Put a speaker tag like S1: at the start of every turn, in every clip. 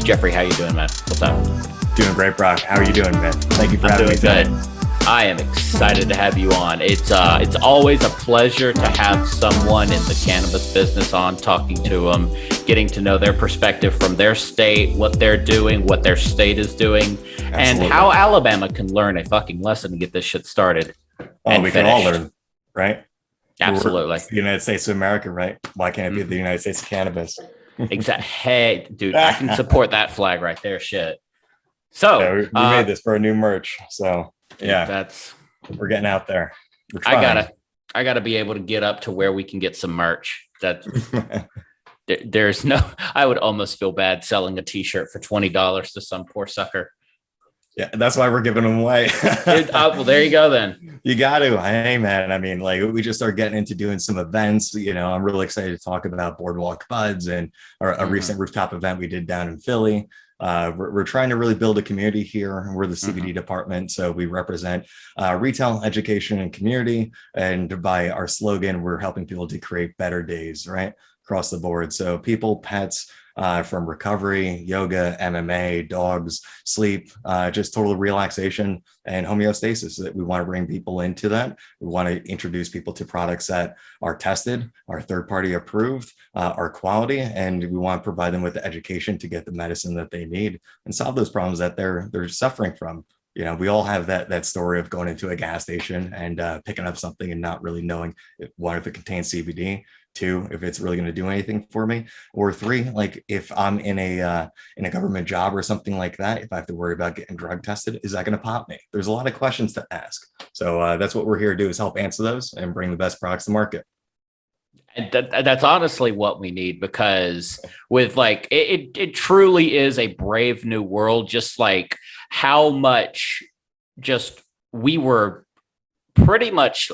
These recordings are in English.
S1: Jeffrey, how you doing, man? What's up?
S2: Doing great, Brock. How are you doing, man? Thank you for having me today.
S1: I am excited to have you on. It's always a pleasure to have someone in the cannabis business on, talking to them, getting to know their perspective from their state, what they're doing, what their state is doing, and how Alabama can learn a fucking lesson to get this shit started.
S2: Oh, we can all learn, right?
S1: Absolutely.
S2: The United States of America, right? Why can't it be the United States of cannabis?
S1: Exactly. Hey, dude, I can support that flag right there. Shit. So
S2: yeah, we made this for a new merch. So yeah, we're getting out there.
S1: I gotta be able to get up to where we can get some merch. That there's no. I would almost feel bad selling a T-shirt for $20 to some poor sucker.
S2: Yeah, that's why we're giving them away.
S1: Well, there you go then.
S2: You got to. Hey, man. I mean, like, we just started getting into doing some events. You know, I'm really excited to talk about Boardwalk Buds and a recent rooftop event we did down in Philly. We're trying to really build a community here. We're the CBD department, so we represent retail, education, and community. And by our slogan, we're helping people to create better days, right, across the board. So people, pets, from recovery, yoga, MMA, dogs, sleep, just total relaxation and homeostasis. That we want to bring people into that. We want to introduce people to products that are tested, are third-party approved, are quality, and we want to provide them with the education to get the medicine that they need and solve those problems that they're suffering from. You know, we all have that story of going into a gas station and picking up something and not really knowing if it contains CBD. 2, if it's really going to do anything for me, or 3, like if I'm in a government job or something like that, if I have to worry about getting drug tested, is that going to pop me? There's a lot of questions to ask. So that's what we're here to do, is help answer those and bring the best products to market.
S1: And that's honestly what we need, because with like it truly is a brave new world. Just like how much just we were pretty much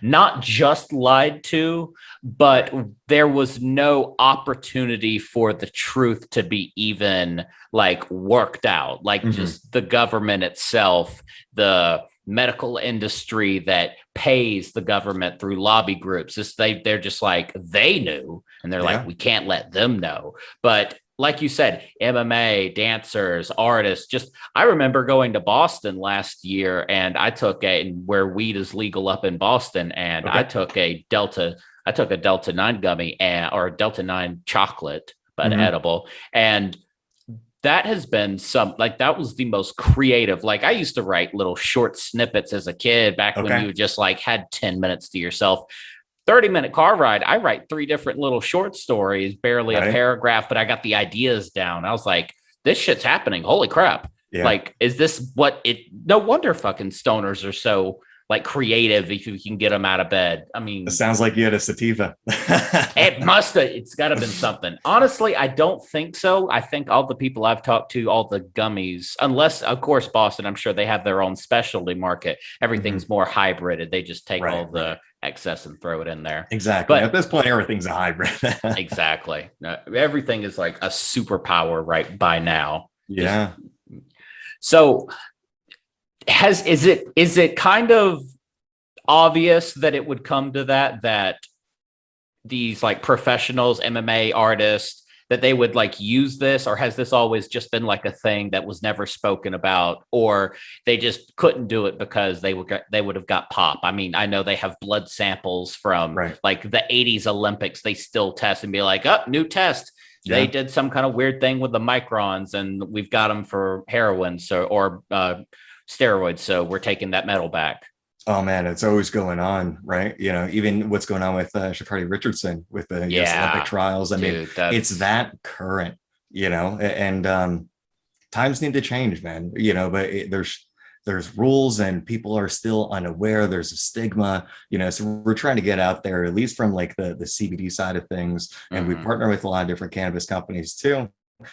S1: not just lied to, but there was no opportunity for the truth to be even like worked out. Like just the government itself, the medical industry that pays the government through lobby groups, they're just like, they knew, and they're like, we can't let them know. But like you said, MMA, dancers, artists, just, I remember going to Boston last year, and I took where weed is legal up in Boston, and I took a Delta 9 gummy or a Delta 9 chocolate, but edible. And that has been that was the most creative. Like, I used to write little short snippets as a kid back when you just like had 10 minutes to yourself. 30-minute car ride, I write 3 different little short stories, barely a paragraph, but I got the ideas down. I was like, this shit's happening. Holy crap. Yeah. Like, is this no wonder fucking stoners are so like creative if you can get them out of bed. I mean,
S2: it sounds like you had a sativa.
S1: It's got to been something. Honestly, I don't think so. I think all the people I've talked to, all the gummies, unless of course Boston, I'm sure they have their own specialty market. Everything's more hybrided. They just take all the excess and throw it in there.
S2: Exactly. But at this point, everything's a hybrid.
S1: Exactly. Everything is like a superpower right by now.
S2: Yeah.
S1: So is it kind of obvious that it would come to that these like professionals, MMA artists, that they would like use this, or has this always just been like a thing that was never spoken about, or they just couldn't do it because they would have got pop? I mean, I know they have blood samples from like the 80s Olympics. They still test and be like, oh, new test. Yeah. They did some kind of weird thing with the microns, and we've got them for heroin, or steroids, so we're taking that medal back.
S2: Oh man, it's always going on, right? You know, even what's going on with Sha'Carri Richardson with the Olympic trials. I mean, it's that current, you know, and times need to change, man. You know, but there's rules, and people are still unaware. There's a stigma, you know, so we're trying to get out there, at least from like the CBD side of things, and we partner with a lot of different cannabis companies too,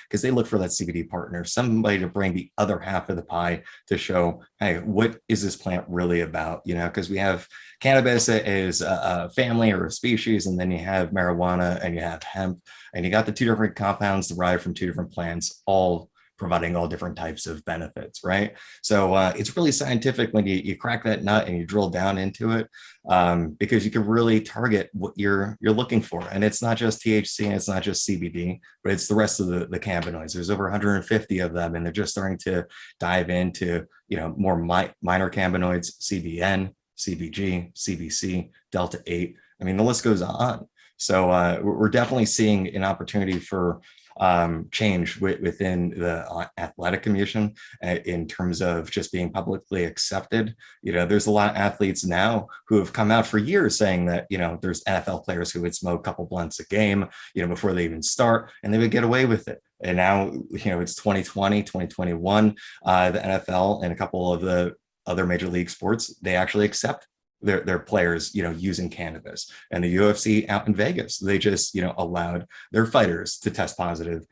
S2: because they look for that CBD partner, somebody to bring the other half of the pie to show, hey, what is this plant really about? You know, because we have cannabis is a family or a species, and then you have marijuana and you have hemp, and you got the 2 different compounds derived from 2 different plants, all providing all different types of benefits, right? So it's really scientific when you crack that nut and you drill down into it, because you can really target what you're looking for. And it's not just THC and it's not just CBD, but it's the rest of the cannabinoids. There's over 150 of them, and they're just starting to dive into, more minor cannabinoids, CBN, CBG, CBC, Delta 8. I mean, the list goes on. So we're definitely seeing an opportunity for change within the athletic community in terms of just being publicly accepted. There's a lot of athletes now who have come out for years saying that, there's NFL players who would smoke a couple blunts a game, before they even start, and they would get away with it. And now, it's 2020, 2021, the NFL and a couple of the other major league sports, they actually accept their players, using cannabis. And the UFC out in Vegas, they just, allowed their fighters to test positive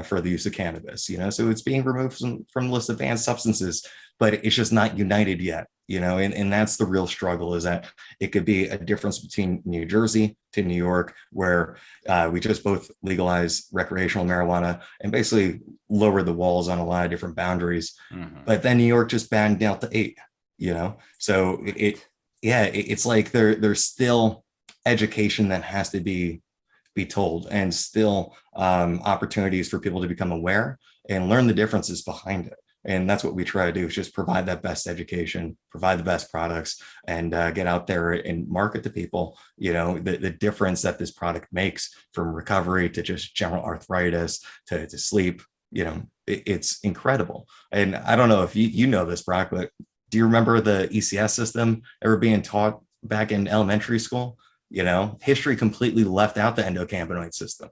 S2: for the use of cannabis, so it's being removed from the list of banned substances, but it's just not united yet, and that's the real struggle, is that it could be a difference between New Jersey to New York, where we just both legalize recreational marijuana and basically lower the walls on a lot of different boundaries. But then New York just banned Delta 8, so it's like there's still education that has to be told, and still opportunities for people to become aware and learn the differences behind it. And that's what we try to do, is just provide that best education, provide the best products, and get out there and market to people, the difference that this product makes, from recovery to just general arthritis to sleep. It's incredible. And I don't know if you know this, Brock, but do you remember the ECS system ever being taught back in elementary school? History completely left out the endocannabinoid system,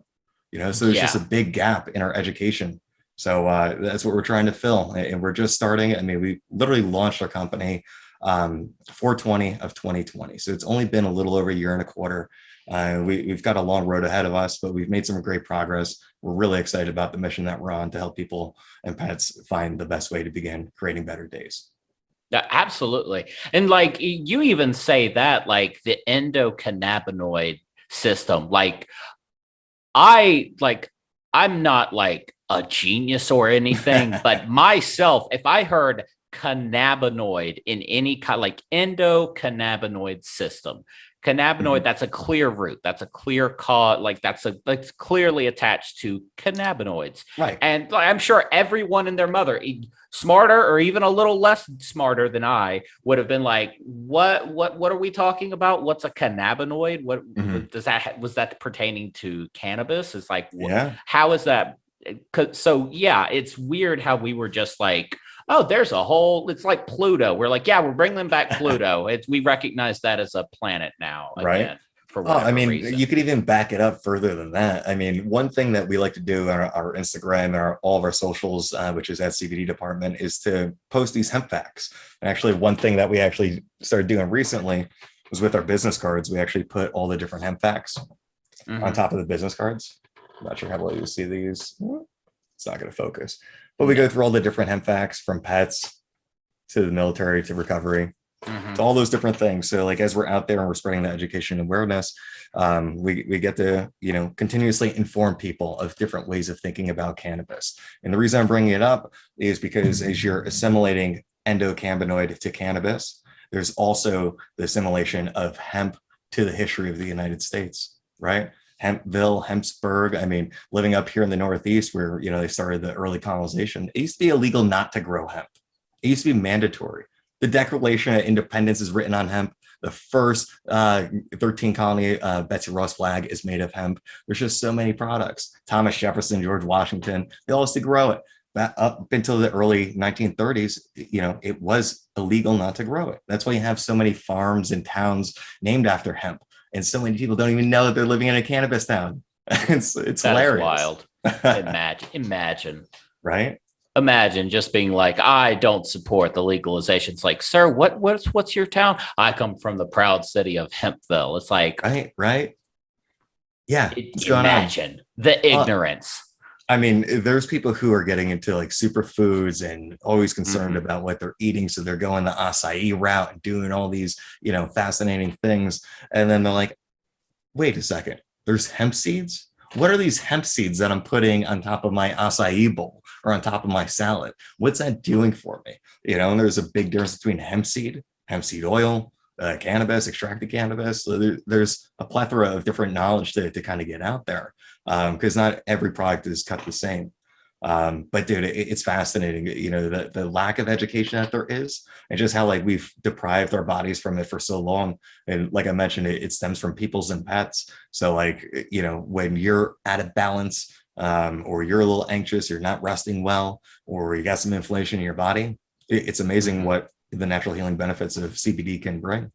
S2: so there's just a big gap in our education. So that's what we're trying to fill. And we're just starting. I mean, we literally launched our company 4/20 of 2020. So it's only been a little over a year and a quarter. We've got a long road ahead of us, but we've made some great progress. We're really excited about the mission that we're on to help people and pets find the best way to begin creating better days.
S1: Yeah, absolutely. And like you even say that, like the endocannabinoid system, I'm not like a genius or anything, but myself, if I heard cannabinoid in any kind, like endocannabinoid system, cannabinoid, that's a clear root, that's a clear cause, like that's clearly attached to cannabinoids,
S2: right?
S1: And I'm sure everyone and their mother, smarter or even a little less smarter than I, would have been like, what are we talking about? What's a cannabinoid? What was that pertaining to cannabis? It's like, how is that? So yeah, it's weird how we were just like, oh, there's a whole, it's like Pluto. We're like, yeah, we're bringing back Pluto. We recognize that as a planet now,
S2: right?
S1: Again, for whatever reason.
S2: You could even back it up further than that. I mean, one thing that we like to do on our Instagram and all of our socials, which is at CBD Department, is to post these hemp facts. And actually, one thing that we actually started doing recently was with our business cards. We actually put all the different hemp facts on top of the business cards. I'm not sure how well you see these. It's not going to focus. But we go through all the different hemp facts, from pets to the military to recovery, to all those different things. So like, as we're out there and we're spreading the education and awareness, we get to, continuously inform people of different ways of thinking about cannabis. And the reason I'm bringing it up is because as you're assimilating endocannabinoid to cannabis, there's also the assimilation of hemp to the history of the United States, right? Hempville, Hempsburg. I mean, living up here in the Northeast, where they started the early colonization, it used to be illegal not to grow hemp. It used to be mandatory. The Declaration of Independence is written on hemp. The first 13 colony Betsy Ross flag is made of hemp. There's just so many products. Thomas Jefferson, George Washington, they all used to grow it. Up until the early 1930s, it was illegal not to grow it. That's why you have so many farms and towns named after hemp. And so many people don't even know that they're living in a cannabis town. It's hilarious.
S1: Wild. Imagine.
S2: Right?
S1: Imagine just being like, I don't support the legalization. It's like, sir, what's your town? I come from the proud city of Hempville. It's like,
S2: right. Yeah.
S1: Imagine the ignorance.
S2: I mean, there's people who are getting into like superfoods and always concerned about what they're eating. So they're going the acai route and doing all these, fascinating things. And then they're like, wait a second, there's hemp seeds? what are these hemp seeds that I'm putting on top of my acai bowl or on top of my salad? What's that doing for me? And there's a big difference between hemp seed oil, cannabis, extracted cannabis. So there's a plethora of different knowledge to kind of get out there, because not every product is cut the same. But dude, it's fascinating, the lack of education that there is, and just how like we've deprived our bodies from it for so long. And like I mentioned, it stems from peoples and pets. So like, when you're out of balance, or you're a little anxious, you're not resting well, or you got some inflammation in your body, it's amazing what the natural healing benefits of CBD can bring.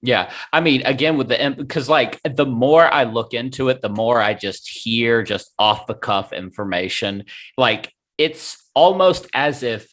S1: Yeah. I mean, again, because like the more I look into it, the more I just hear just off the cuff information. Like it's almost as if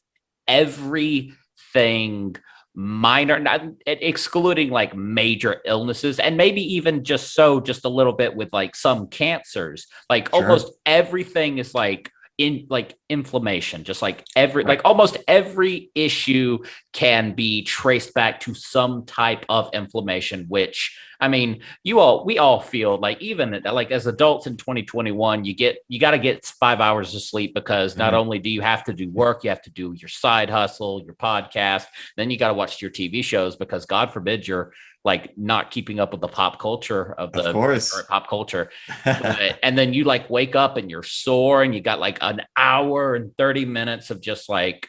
S1: everything minor, not excluding like major illnesses, and maybe even just a little bit with like some cancers, like
S2: Sure.
S1: almost everything is like in like inflammation, just like
S2: Right.
S1: like almost every issue can be traced back to some type of inflammation, which I mean, we all feel like, even like as adults in 2021, you got to get 5 hours of sleep, because not
S2: Mhm.
S1: only do you have to do work, you have to do your side hustle, your podcast, then you got to watch your TV shows, because God forbid you're like not keeping up with the pop culture of
S2: Of
S1: the
S2: course.
S1: current pop culture. And then you like wake up and you're sore, and you got like an hour and 30 minutes of just like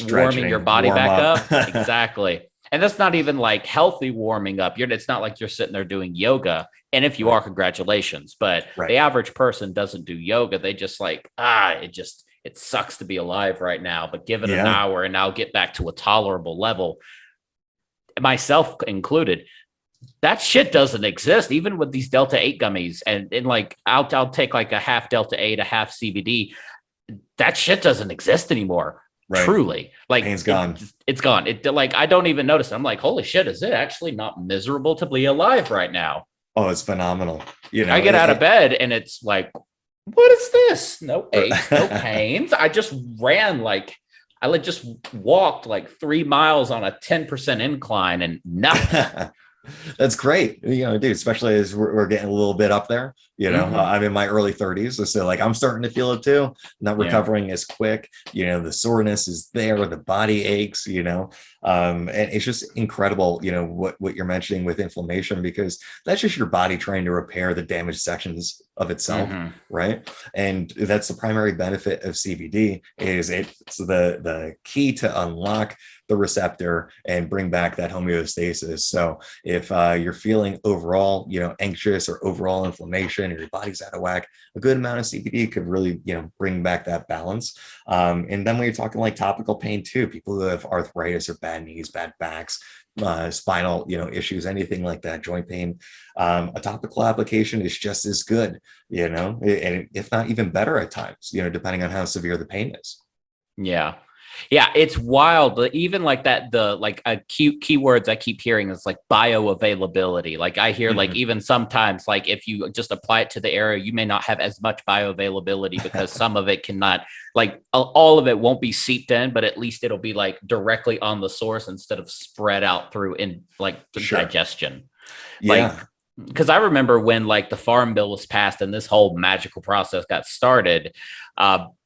S1: warming your
S2: Stretching,
S1: body
S2: warm
S1: back
S2: up.
S1: up. Exactly. And that's not even like healthy warming up. It's not like you're sitting there doing yoga. And if you
S2: Right.
S1: are, congratulations. But
S2: Right.
S1: the average person doesn't do yoga. They just like, it sucks to be alive right now, but give it an
S2: Yeah.
S1: hour and I'll get back to a tolerable level, myself included. That shit doesn't exist, even with these Delta 8 gummies. And like, I'll take like a half Delta 8, a half CBD. That shit doesn't exist anymore.
S2: Right.
S1: Truly, like
S2: Pain's gone.
S1: it's gone. It like I don't even notice. I'm like, holy shit, is it actually not miserable to be alive right now?
S2: Oh, it's phenomenal.
S1: I get out of bed and it's like, what is this? No aches, no pains. I just ran like I like just walked like 3 miles on a 10% incline and nothing.
S2: That's great, dude, especially as we're getting a little bit up there.
S1: Mm-hmm.
S2: I'm in my early 30s, so like I'm starting to feel it too. Not
S1: Yeah.
S2: recovering as quick. The soreness is there, the body aches. And it's just incredible, what you're mentioning with inflammation, because that's just your body trying to repair the damaged sections of itself,
S1: Mm-hmm.
S2: right? And that's the primary benefit of CBD. Is it's the key to unlock the receptor and bring back that homeostasis. So if you're feeling overall, anxious, or overall inflammation, or your body's out of whack, a good amount of CBD could really, bring back that balance. And then when you're talking like topical pain too, people who have arthritis or bad knees, bad backs, spinal, issues, anything like that, joint pain, a topical application is just as good, and if not even better at times, depending on how severe the pain is.
S1: Yeah. Yeah, it's wild. Even like that, the like a cute keywords I keep hearing is like bioavailability. Like I hear like
S2: Mhm.
S1: even sometimes like if you just apply it to the area, you may not have as much bioavailability, because some of it cannot, like all of it won't be seeped in, but at least it'll be like directly on the source instead of spread out through in like the
S2: Sure.
S1: digestion. Like,
S2: Yeah.
S1: because I remember when like the farm bill was passed and this whole magical process got started,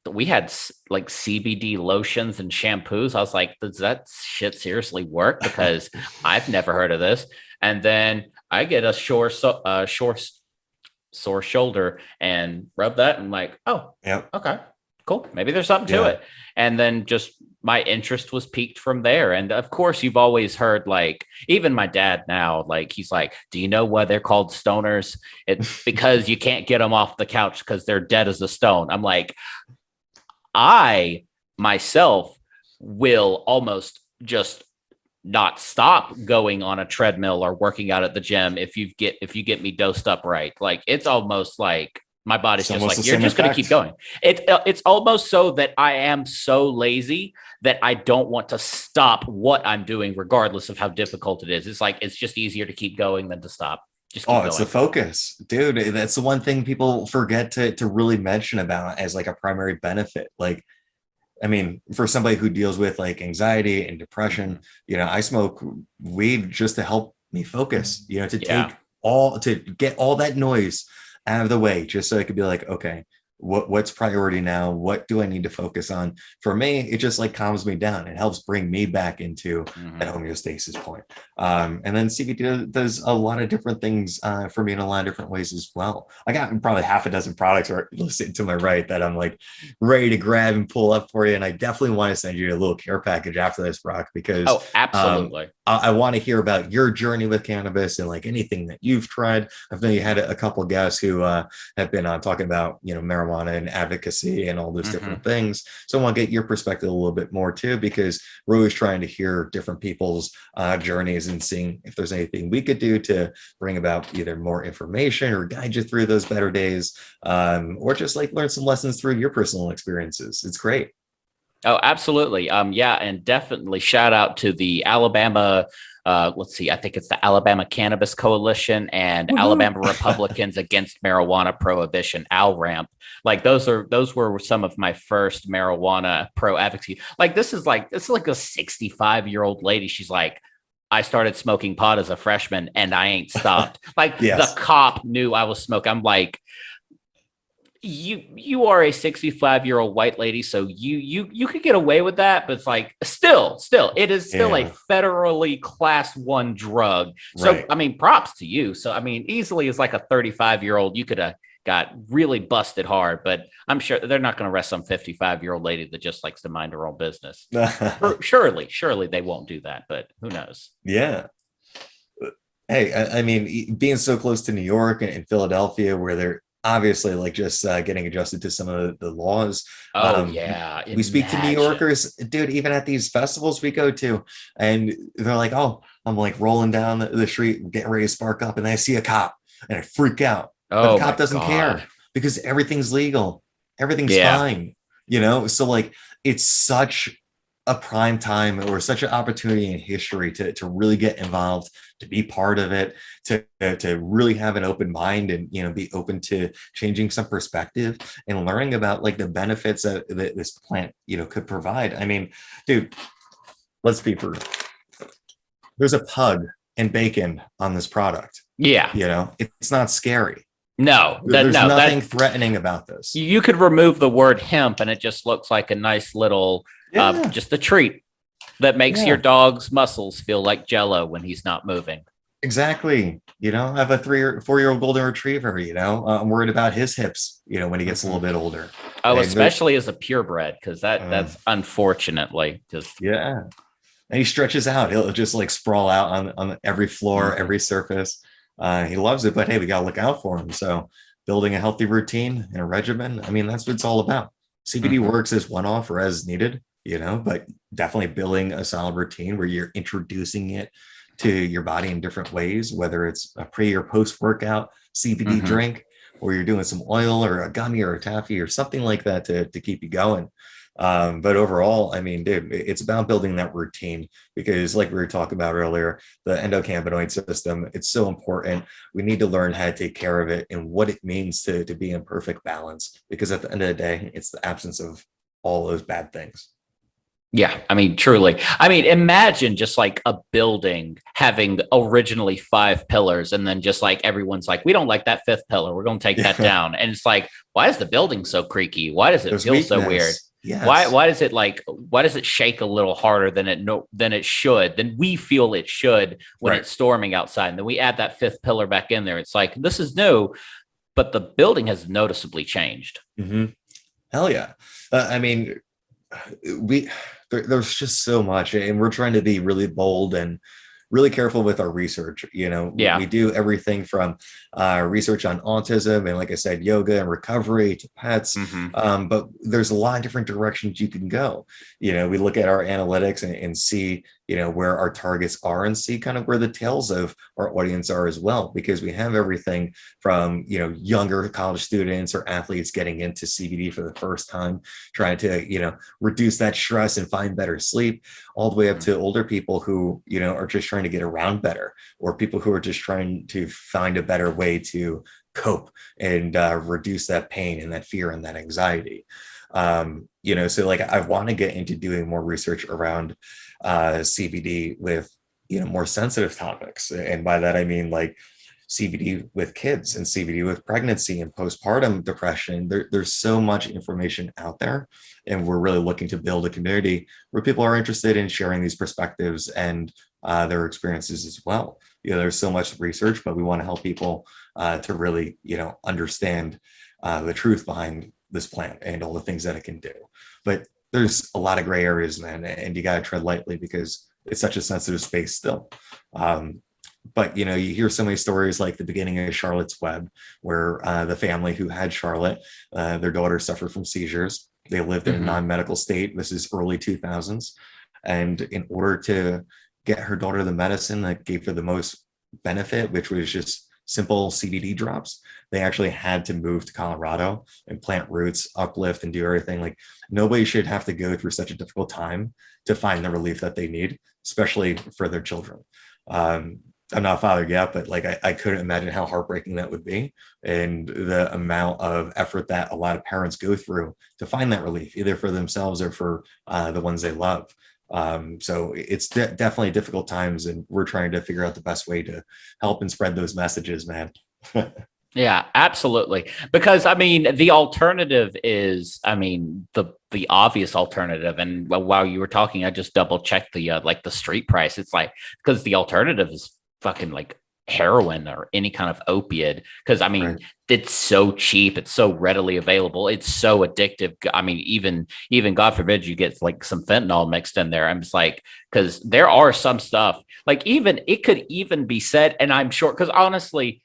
S1: we had like CBD lotions and shampoos. I was like, does that shit seriously work? Because I've never heard of this. And then I get a sore shoulder and rub that and like, oh,
S2: Yep.
S1: okay, cool. Maybe there's something to
S2: Yeah.
S1: it. And then just my interest was piqued from there. And of course, you've always heard like, even my dad now, like he's like, do you know why they're called stoners? It's because you can't get them off the couch because they're dead as a stone. I'm like, I myself will almost just not stop going on a treadmill or working out at the gym if you get me dosed up right. Like it's almost like my body's
S2: It's
S1: just
S2: almost the
S1: like, you're
S2: same
S1: just going to keep
S2: effect.
S1: going. It's almost so that I am so lazy that I don't want to stop what I'm doing regardless of how difficult it is. It's like it's just easier to keep going than to stop. Just keep
S2: Oh, it's the
S1: going.
S2: focus, dude. That's the one thing people forget to really mention about as like a primary benefit. Like, I mean, for somebody who deals with like anxiety and depression,
S1: Mm-hmm.
S2: I smoke weed just to help me focus, to
S1: Yeah.
S2: to get all that noise out of the way, just so I could be like, okay, what's priority now? What do I need to focus on? For me, it just like calms me down. It helps bring me back into that
S1: Mhm.
S2: homeostasis point. And then CBD does a lot of different things for me in a lot of different ways as well. I got probably half a dozen products or listed to my right that I'm like ready to grab and pull up for you. And I definitely want to send you a little care package after this, Brock, because
S1: Oh, absolutely.
S2: I want to hear about your journey with cannabis and like anything that you've tried. I've know you had a couple of guests who have been talking about, you know, marijuana and advocacy and all those different
S1: Mhm.
S2: things. So I want to get your perspective a little bit more too, because we're always trying to hear different people's journeys and seeing if there's anything we could do to bring about either more information or guide you through those better days, or just like learn some lessons through your personal experiences. It's great.
S1: Oh, absolutely. Yeah, and definitely shout out to the Alabama. Let's see, I think it's the Alabama Cannabis Coalition and
S2: Woohoo.
S1: Alabama Republicans Against Marijuana Prohibition, ALRAMP. Like those were some of my first marijuana pro advocacy. Like this is like a 65-year-old lady. She's like, I started smoking pot as a freshman and I ain't stopped. Like the
S2: Yes.
S1: cop knew I was smoking. I'm like, you are a 65-year-old white lady, so you could get away with that, but it's like still it is still a
S2: Yeah.
S1: federally class 1 drug. So
S2: Right.
S1: I mean, props to you. So I mean, easily as like a 35-year-old you could have got really busted hard, but I'm sure they're not going to arrest some 55-year-old lady that just likes to mind her own business. Surely they won't do that, but who knows.
S2: Yeah. Hey, I mean, being so close to New York and Philadelphia, where they're obviously like just getting adjusted to some of the laws.
S1: Oh
S2: Um,
S1: yeah,
S2: we speak to New
S1: imagine.
S2: Yorkers, dude, even at these festivals we go to, and they're like, "Oh, I'm like rolling down the street, getting ready to spark up, and I see a cop, and I freak out, but the
S1: Oh
S2: cop
S1: my
S2: doesn't
S1: god.
S2: care because everything's legal, everything's
S1: Yeah.
S2: fine, you know." So like, it's such a prime time or such an opportunity in history to really get involved, to be part of it, to really have an open mind and, you know, be open to changing some perspective and learning about like the benefits that this plant, you know, could provide. I mean, dude, let's be for there's a pug and bacon on this product.
S1: Yeah.
S2: You know, it's not scary.
S1: No,
S2: There's nothing
S1: that
S2: threatening about this.
S1: you could remove the word hemp and it just looks like a nice little
S2: Yeah,
S1: just a treat that makes your
S2: yeah,
S1: dog's muscles feel like jello when he's not moving.
S2: exactly. You know, I have a 3 or 4 year old golden retriever. You know, I'm worried about his hips, you know, when he gets a little
S1: Mhm.
S2: bit older.
S1: Oh,
S2: And there,
S1: especially as a purebred, because
S2: uh,
S1: that's unfortunately just
S2: yeah, and he stretches out. He'll just like sprawl out on every floor,
S1: mhm,
S2: every surface. He loves it, but hey, we got to look out for him. So, building a healthy routine and a regimen, I mean, that's what it's all about. CBD
S1: mhm,
S2: works as one off or as needed, you know, but definitely building a solid routine where you're introducing it to your body in different ways, whether it's a pre or post workout CBD
S1: mhm.
S2: drink, or you're doing some oil or a gummy or a taffy or something like that to keep you going. But overall, I mean, dude, it's about building that routine because, like we were talking about earlier, the endocannabinoid system, it's so important. We need to learn how to take care of it and what it means to be in perfect balance because at the end of the day, it's the absence of all those bad things.
S1: Yeah, I mean, truly. I mean, imagine just like a building having originally 5 pillars, and then just like everyone's like, we don't like that fifth pillar. We're going to take that down. And it's like, why is the building so creaky? Why does it
S2: There's
S1: feel so weird?
S2: weakness. Yes.
S1: Why does it like why does it shake a little harder than it no than it should than we feel it should when
S2: Right.
S1: it's storming outside? And then we add that fifth pillar back in there. It's like this is new, but the building has noticeably changed.
S2: Mm-hmm. Hell yeah. I mean, we there's just so much, and we're trying to be really bold and really careful with our research. You know, we
S1: Yeah.
S2: do everything from research on autism and, like I said, yoga and recovery to pets.
S1: Hmm.
S2: But there's a lot of different directions you can go. You know, we look at our analytics and see, you know, where our targets are and see kind of where the tails of our audience are as well, because we have everything from, you know, younger college students or athletes getting into CBD for the first time, trying to, you know, reduce that stress and find better sleep, all the way up to older people who, you know, are just trying to get around better, or people who are just trying to find a better way to cope and reduce that pain and that fear and that anxiety. You know, so like I want to get into doing more research around CBD with, you know, more sensitive topics, and by that I mean like CBD with kids and CBD with pregnancy and postpartum depression. There's so much information out there, and we're really looking to build a community where people are interested in sharing these perspectives and their experiences as well. There's so much research, but we want to help people to really, understand the truth behind this plant and all the things that it can do. But there's a lot of gray areas, man, and you got to tread lightly because it's such a sensitive space still. But you hear so many stories like the beginning of Charlotte's Web, where the family who had Charlotte, their daughter suffered from seizures. They lived in a non-medical state. This is early 2000s. And in order to get her daughter the medicine that gave her the most benefit, which was just simple CBD drops, they actually had to move to Colorado and plant roots, uplift, and do everything. Like, nobody should have to go through such a difficult time to find the relief that they need, especially for their children. I'm not a father yet, but like I couldn't imagine how heartbreaking that would be, and the amount of effort that a lot of parents go through to find that relief, either for themselves or for the ones they love. So it's definitely difficult times, and we're trying to figure out the best way to help and spread those messages, man.
S1: Yeah, absolutely. Because I mean, the alternative is, I mean, the obvious alternative. And while you were talking, I just double checked the like the street price. It's like, because the alternative is fucking like heroin or any kind of opiate. Because I mean,
S2: Right.
S1: it's so cheap, it's so readily available, it's so addictive. I mean, even God forbid you get like some fentanyl mixed in there. I'm just like, because there are some stuff like, even it could even be said, and I'm sure, because honestly,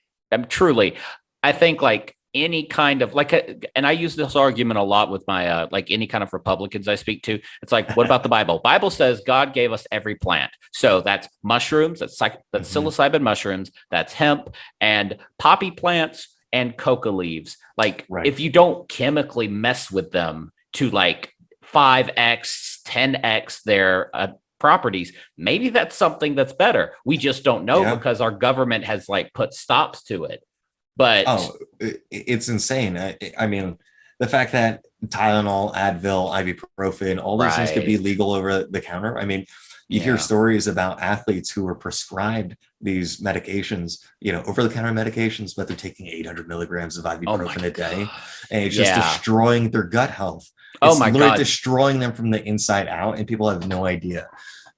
S1: truly, I think like any kind of like, and I use this argument a lot with my like any kind of Republicans I speak to. It's like, what about the Bible? Bible says God gave us every plant. So that's mushrooms, that's psilocybin mushrooms, that's hemp and poppy plants and coca leaves. Like,
S2: Right.
S1: if you don't chemically mess with them to like 5x, 10x their properties, maybe that's something that's better. We just don't know
S2: Yeah.
S1: because our government has like put stops to it. But
S2: It's insane. I mean, the fact that Tylenol, Advil, ibuprofen, all those things could be
S1: right,
S2: legal over the counter. I mean, you hear
S1: yeah.
S2: stories about athletes who are prescribed these medications, over the counter medications, but they're taking 800 milligrams of
S1: Oh my
S2: ibuprofen a day,
S1: god.
S2: and it's just
S1: Yeah.
S2: destroying their gut health.
S1: Oh
S2: It's
S1: my
S2: literally
S1: god.
S2: destroying them from the inside out, and people have no idea.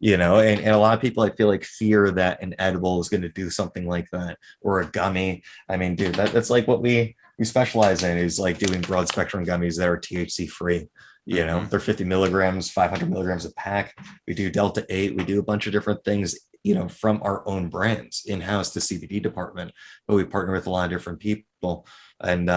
S2: And a lot of people, I feel like, fear that an edible is going to do something like that, or a gummy. I mean, dude, that's like what we specialize in, is like doing broad spectrum gummies that are THC free. They're 50 milligrams, 500 milligrams a pack. We do Delta 8. We do a bunch of different things, from our own brands in-house, the CBD department, but we partner with a lot of different people. And,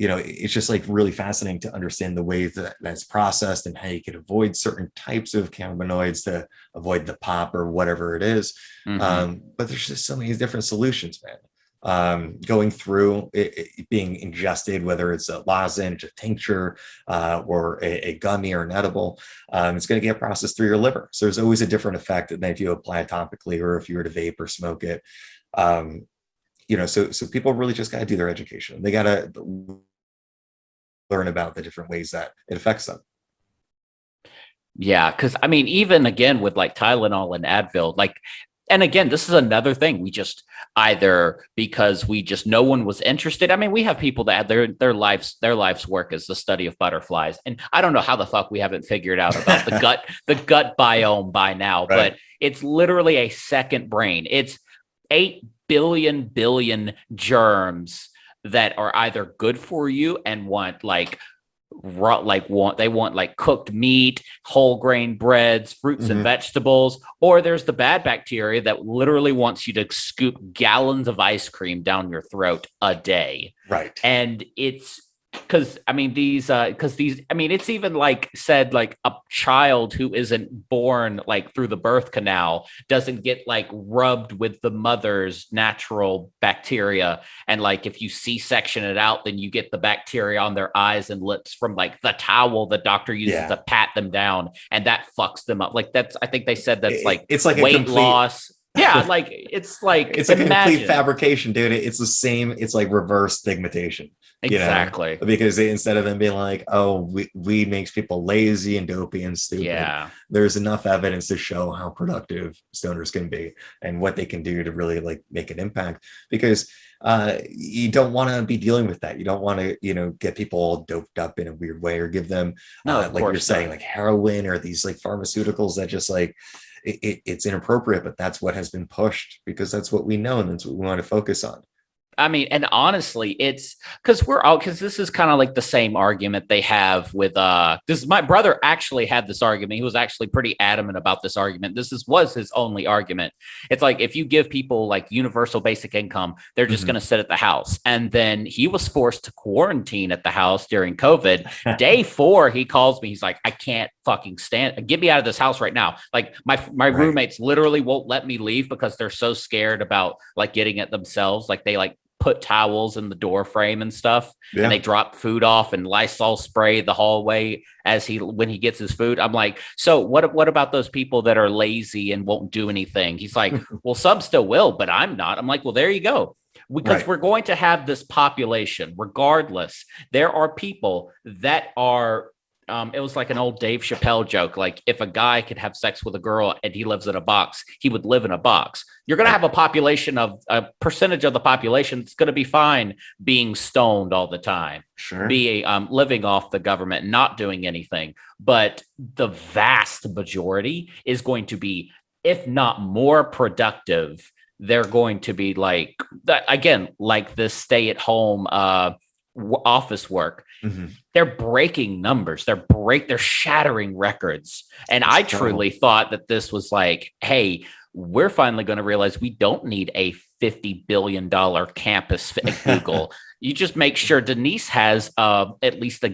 S2: it's just like really fascinating to understand the ways that that's processed and how you can avoid certain types of cannabinoids to avoid the pop or whatever it is.
S1: Mm-hmm.
S2: But there's just so many different solutions, man. Going through it being ingested, whether it's a lozenge, a tincture, or a gummy or an edible, it's going to get processed through your liver. So there's always a different effect than if you apply it topically or if you were to vape or smoke it. So people really just got to do their education. They got to learn about the different ways that it affects them.
S1: Yeah, because I mean, even again with like Tylenol and Advil, like, and again, this is another thing. We just either because we just no one was interested. I mean, we have people that their life's work is the study of butterflies, and I don't know how the fuck we haven't figured out about the gut biome by now.
S2: Right.
S1: But it's literally a second brain. It's 8 billion germs that are either good for you and want like want like cooked meat, whole grain breads, fruits and
S2: Mm-hmm.
S1: vegetables, or there's the bad bacteria that literally wants you to scoop gallons of ice cream down your throat a day.
S2: Right.
S1: And it's because I mean these I mean it's even like said like a child who isn't born like through the birth canal doesn't get like rubbed with the mother's natural bacteria, and like if you C-section it out then you get the bacteria on their eyes and lips from like the towel the doctor uses
S2: Yeah.
S1: to pat them down, and that fucks them up. Like that's I think they said that's like
S2: It's like a
S1: weight
S2: complete
S1: loss. Yeah, like it's like
S2: It's a complete fabrication, dude. It's the same. It's like reverse stigmatization,
S1: exactly.
S2: because instead of them being like, oh, weed makes people lazy and dopey and stupid,
S1: Yeah.
S2: there's enough evidence to show how productive stoners can be and what they can do to really like make an impact. Because you don't want to be dealing with that. You don't want to, get people all doped up in a weird way or give them,
S1: No, of
S2: like you're
S1: course
S2: saying,
S1: not.
S2: like heroin or these like pharmaceuticals that just like it's inappropriate, but that's what has been pushed because that's what we know and that's what we want to focus on.
S1: I mean, and honestly, it's because this is kind of like the same argument they have with this my brother actually had this argument. He was actually pretty adamant about this argument. Was his only argument. It's like if you give people like universal basic income, they're just going to sit at the house. And then he was forced to quarantine at the house during COVID. Day 4, he calls me. He's like, I can't fucking stand. Get me out of this house right now. Like my roommates literally won't let me leave because they're so scared about like getting it themselves. Like they like put towels in the door frame and stuff, and they drop food off and Lysol spray the hallway when he gets his food. I'm like, so what about those people that are lazy and won't do anything? He's like, well, some still will, but I'm not. I'm like, well, there you go. Because we're going to have this population regardless. There are people that are it was like an old Dave Chappelle joke. Like if a guy could have sex with a girl and he lives in a box, he would live in a box. You're going to have a percentage of the population that's going to be fine being stoned all the time, living off the government, not doing anything. But the vast majority is going to be, if not more productive. They're going to be like that again, like this stay at home office work. They're breaking numbers. They're shattering records. And I truly thought that this was like, hey, we're finally going to realize we don't need a $50 billion campus at Google. You just make sure Denise has at least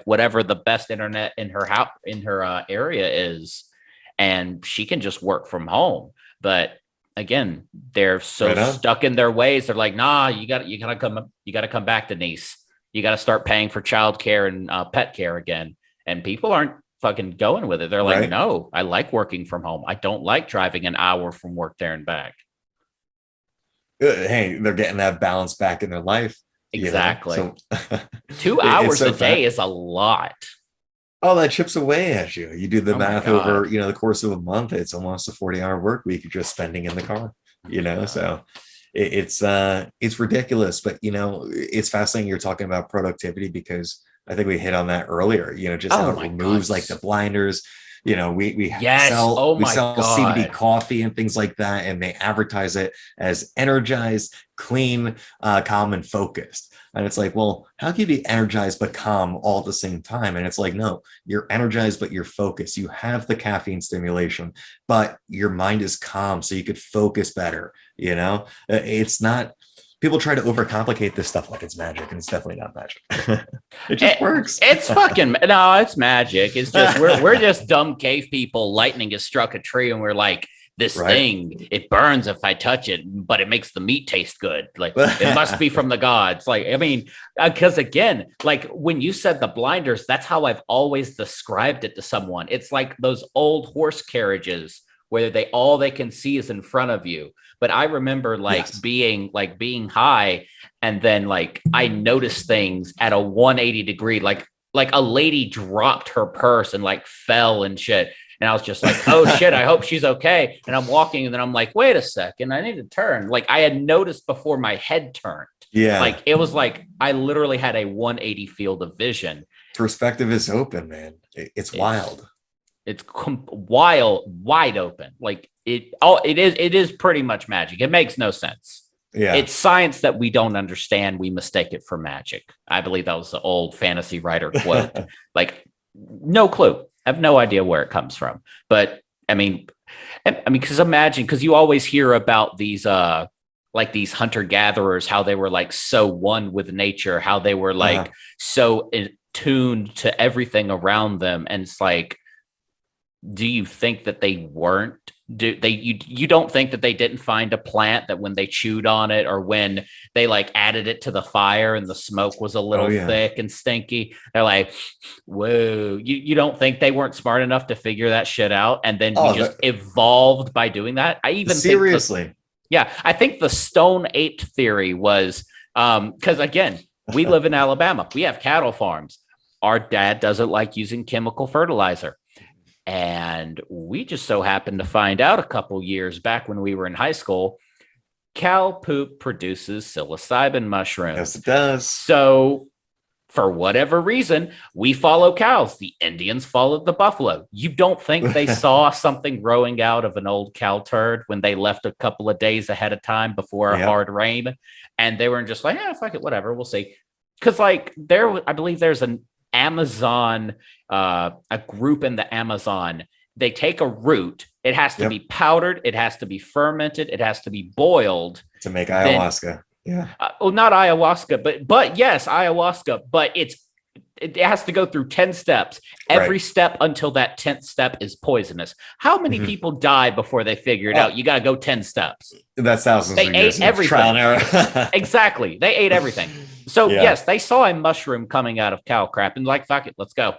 S1: whatever the best internet in her house, in her area is, and she can just work from home. But again, they're so stuck in their ways. They're like, nah, you got to come back, Denise. You got to start paying for childcare and pet care again. And people aren't fucking going with it. They're like, no, I like working from home. I don't like driving an hour from work there and back.
S2: Hey, they're getting that balance back in their life.
S1: Exactly. So 2 hours a day is a lot.
S2: Oh, that chips away at you. You do the math over, the course of a month. It's almost a 40-hour work week you're just spending in the car, so it's ridiculous. But, it's fascinating you're talking about productivity because I think we hit on that earlier, just how it removes like the blinders. We sell CBD coffee and things like that, and they advertise it as energized, clean, calm, and focused. And it's like, well, how can you be energized but calm all at the same time? And it's like, no, you're energized, but you're focused. You have the caffeine stimulation, but your mind is calm, so you could focus better. It's not. People try to overcomplicate this stuff like it's magic, and it's definitely not magic. It just works.
S1: It's it's magic. It's just we're just dumb cave people. Lightning has struck a tree, and we're like, this thing, it burns if I touch it, but it makes the meat taste good. Like it must be from the gods. Like, I mean, because again, like when you said the blinders, that's how I've always described it to someone. It's like those old horse carriages where all they can see is in front of you. But I remember being high, and then like I noticed things at a 180 degree, like a lady dropped her purse and like fell and shit. And I was just like, oh shit, I hope she's okay. And I'm walking, and then I'm like, wait a second, I need to turn. Like I had noticed before my head turned.
S2: Yeah.
S1: Like it was like I literally had a 180 field of vision.
S2: Perspective is open, man. It's wild.
S1: It's wide open. Like it is pretty much magic. It makes no sense.
S2: Yeah.
S1: It's science that we don't understand. We mistake it for magic. I believe that was the old fantasy writer quote. Like no clue. I have no idea where it comes from. But I mean, because you always hear about these like these hunter gatherers, how they were like so one with nature, how they were like so tuned to everything around them. And it's like, do you think that they weren't you don't think that they didn't find a plant that when they chewed on it or when they like added it to the fire and the smoke was a
S2: Oh
S1: little
S2: yeah.
S1: thick and stinky, they're like, whoa, you don't think they weren't smart enough to figure that shit out, and then we
S2: Oh,
S1: just evolved by doing that. I even think
S2: seriously.
S1: yeah, I think the stone ape theory was because again, we live in Alabama, we have cattle farms. Our dad doesn't like using chemical fertilizer. And we just so happened to find out a couple years back when we were in high school, cow poop produces psilocybin
S2: Yes,
S1: mushrooms.
S2: it does.
S1: So, for whatever reason, we follow cows. The Indians followed the buffalo. You don't think they saw something growing out of an old cow turd when they left a couple of days ahead of time before a
S2: Yep.
S1: hard rain? And they were just like, yeah, fuck it, whatever, we'll see. Because, like, I believe there's an Amazon, a group in the Amazon. They take a root. It has to
S2: Yep.
S1: be powdered. It has to be fermented. It has to be boiled.
S2: To make
S1: Then,
S2: ayahuasca. Yeah.
S1: well, not ayahuasca, but yes, ayahuasca. But it has to go through 10 steps. Every
S2: Right.
S1: step until that 10th step is poisonous. How many
S2: Mhm.
S1: people died before they figured
S2: Oh,
S1: out you got to go 10 steps?
S2: that's thousands
S1: They
S2: of
S1: ate
S2: years of trial
S1: everything.
S2: and error.
S1: Exactly. They ate everything. So
S2: Yeah.
S1: yes, they saw a mushroom coming out of cow crap and like, fuck it, let's go.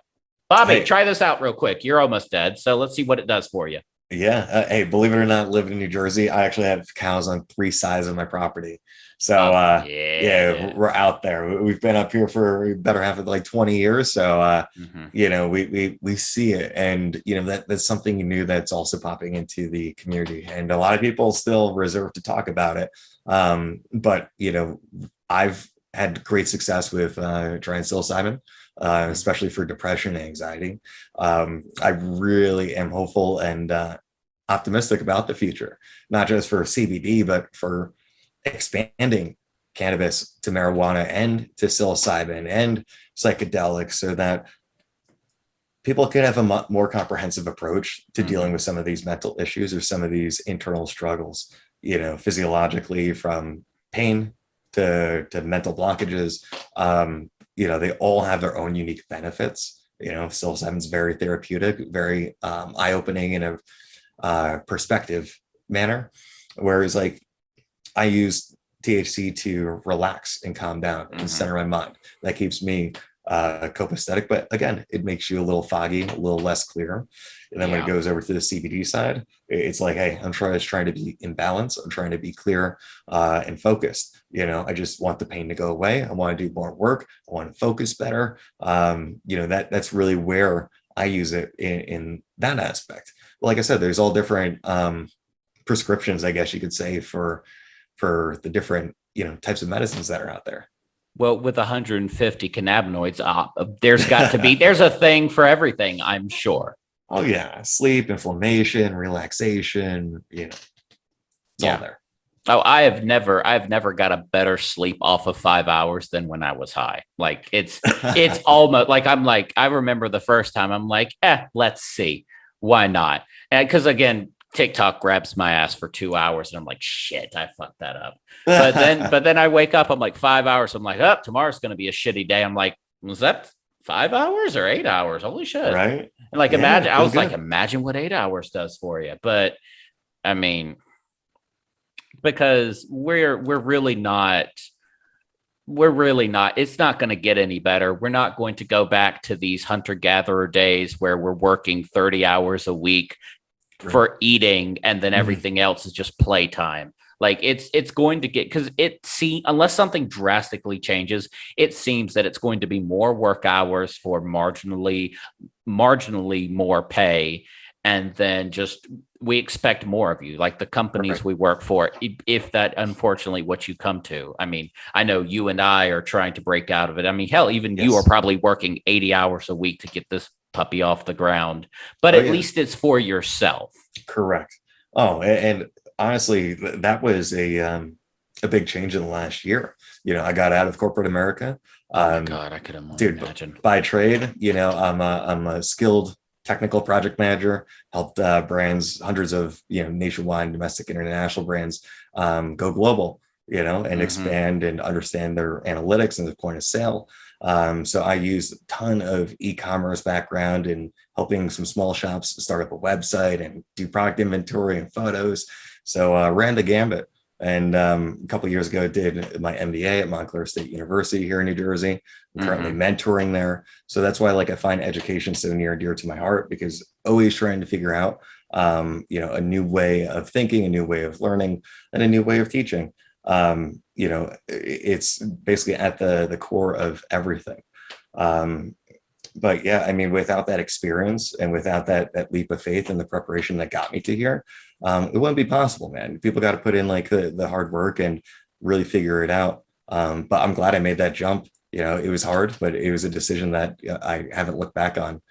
S1: Bobby,
S2: Hey,
S1: try this out real quick. You're almost dead. So let's see what it does for you.
S2: yeah. Hey, believe it or not, living in New Jersey, I actually have cows on 3 sides of my property. So yeah,
S1: Yeah.
S2: we're out there. We've been up here for better half of like 20 years. So
S1: Mm-hmm.
S2: we see it, and that's something new that's also popping into the community, and a lot of people still reserve to talk about it. But I've had great success with trying psilocybin, especially for depression and anxiety. I really am hopeful and optimistic about the future, not just for CBD, but for expanding cannabis to marijuana and to psilocybin and psychedelics, so that people can have a more comprehensive approach to dealing with some of these mental issues or some of these internal struggles, physiologically, from pain to mental blockages. They all have their own unique benefits. Psilocybin is very therapeutic, very eye-opening in a perspective manner. Whereas, like, I use THC to relax and calm down and center my mind. That keeps me copacetic, but again, it makes you a little foggy, a little less clear. And then when it goes over to the CBD side, it's like, hey, I'm trying to be in balance. I'm trying to be clear and focused. I just want the pain to go away. I want to do more work. I want to focus better. That's really where I use it in that aspect. Like I said, there's all different prescriptions, I guess you could say, for the different types of medicines that are out there.
S1: Well, with 150 cannabinoids, there's a thing for everything, I'm sure.
S2: Oh yeah, sleep, inflammation, relaxation, it's all there.
S1: Oh, I've never got a better sleep off of 5 hours than when I was high. Like it's almost like I remember the first time I'm like, let's see, why not? And because again, TikTok grabs my ass for 2 hours and I'm like, shit, I fucked that up. But then I wake up, I'm like 5 hours. I'm like, tomorrow's going to be a shitty day. I'm like, was that 5 hours or 8 hours? Holy shit.
S2: Right.
S1: And like,
S2: Yeah,
S1: I was like,
S2: good.
S1: imagine what 8 hours does for you. But I mean, because it's not going to get any better. We're not going to go back to these hunter gatherer days where we're working 30 hours a week for eating and then everything else is just playtime. Like it's going to get, because unless something drastically changes, it seems that it's going to be more work hours for marginally more pay, and then just we expect more of you, like the companies we work for, if that unfortunately what you come to. I mean, I know you and I are trying to break out of it. I mean, hell, even you are probably working 80 hours a week to get this puppy off the ground, but at least it's for yourself.
S2: Correct. Oh, and honestly, that was a big change in the last year. I got out of corporate America.
S1: Oh my God, I could imagine.
S2: By trade, I'm a skilled technical project manager, helped brands, hundreds of nationwide, domestic, international brands go global, and expand and understand their analytics and their point of sale. So I use a ton of e-commerce background and helping some small shops start up a website and do product inventory and photos. So ran the gambit. And a couple of years ago, did my MBA at Montclair State University here in New Jersey. I'm currently mentoring there. So that's why I find education so near and dear to my heart, because always trying to figure out, a new way of thinking, a new way of learning, and a new way of teaching. It's basically at the core of everything. But yeah, I mean, without that experience and without that leap of faith and the preparation that got me to here, it wouldn't be possible, man. People got to put in the hard work and really figure it out. But I'm glad I made that jump. It was hard, but it was a decision that I haven't looked back on.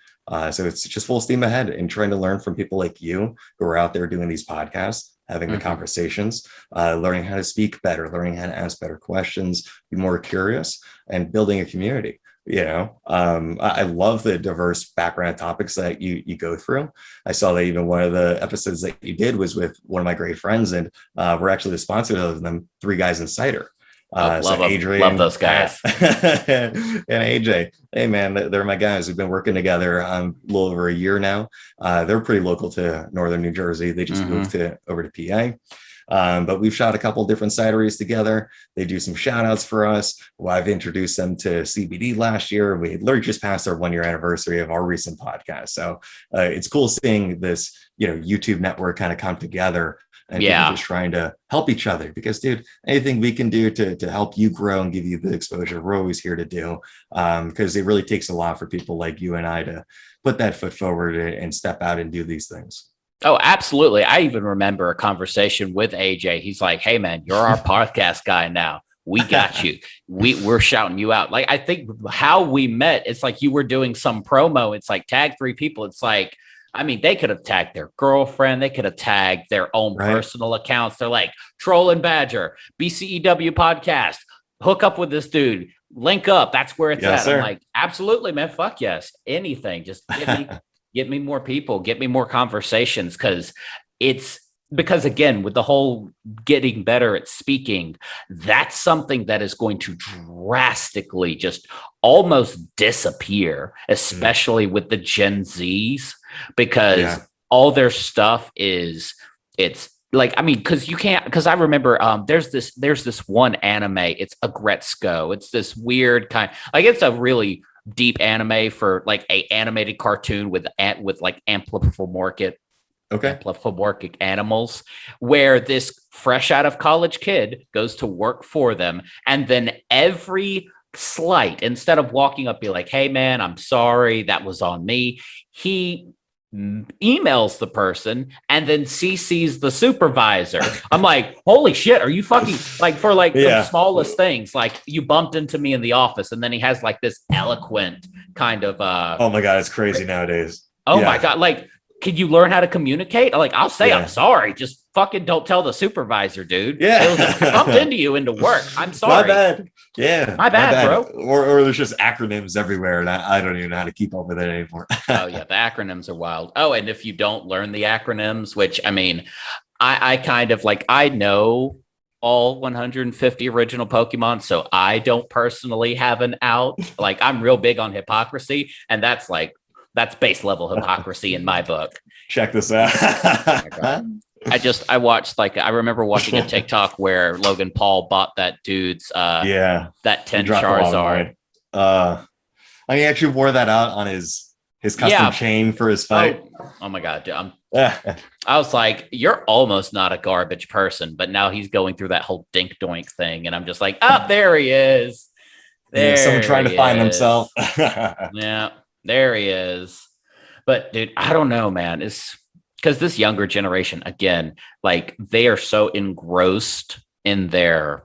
S2: So it's just full steam ahead and trying to learn from people like you who are out there doing these podcasts, having the conversations, learning how to speak better, learning how to ask better questions, be more curious, and building a community. I love the diverse background topics that you go through. I saw that even one of the episodes that you did was with one of my great friends, and we're actually the sponsor of them, Three Guys and Cider.
S1: Love those guys.
S2: And AJ, hey man, they're my guys. We've been working together a little over a year now. They're pretty local to northern New Jersey. They just moved over to PA. But we've shot a couple different cideries together. They do some shout outs for us. Well, I've introduced them to CBD last year. We literally just passed our 1 year anniversary of our recent podcast. So it's cool seeing this, YouTube network kind of come together and people just trying to help each other, because dude, anything we can do to help you grow and give you the exposure, we're always here to do. Because it really takes a lot for people like you and I to put that foot forward and step out and do these things.
S1: Oh, absolutely. I even remember a conversation with AJ. He's like, hey, man, you're our podcast guy now. We got you. We're shouting you out. Like, I think how we met, it's like you were doing some promo. It's like tag 3 people. It's like, I mean, they could have tagged their girlfriend. They could have tagged their own personal accounts. They're like, Troll and Badger, BCEW podcast, hook up with this dude, link up. That's where it's at. Sir. I'm like, absolutely, man. Fuck yes. Anything. Just get me more people, get me more conversations. Because again, with the whole getting better at speaking, that's something that is going to drastically just almost disappear, especially with the Gen Zs, because all their stuff it's like, I mean, because I remember there's this one anime, it's Agretzko. It's this weird kind, like it's a really deep anime for like a animated cartoon with like anthropomorphic animals, where this fresh out of college kid goes to work for them, and then every slight, instead of walking up, be like, hey man, I'm sorry, that was on me, he emails the person and then CCs the supervisor. I'm like, holy shit, are you fucking, like, for like the smallest things, like you bumped into me in the office, and then he has like this eloquent kind of
S2: oh my god, it's crazy nowadays.
S1: Oh my god, like, can you learn how to communicate? Like, I'll say I'm sorry, just fucking don't tell the supervisor, dude. I bumped into you into work. I'm sorry.
S2: My bad. Yeah.
S1: My bad, bro.
S2: Or there's just acronyms everywhere, and I don't even know how to keep up with it anymore.
S1: Oh yeah, the acronyms are wild. Oh, and if you don't learn the acronyms, which I mean, I kind of like, I know all 150 original Pokemon, so I don't personally have an out. Like, I'm real big on hypocrisy, and that's base level hypocrisy in my book.
S2: Check this out.
S1: I watched, like, I remember watching a TikTok where Logan Paul bought that dude's that 10 Charizard.
S2: He actually wore that out on his custom chain for his fight.
S1: Oh my god, dude. I was like, you're almost not a garbage person, but now he's going through that whole dink doink thing, and I'm just like, oh, there he is.
S2: Someone trying to find themselves.
S1: Yeah, there he is. But dude, I don't know, man. It's because this younger generation, again, like, they are so engrossed in their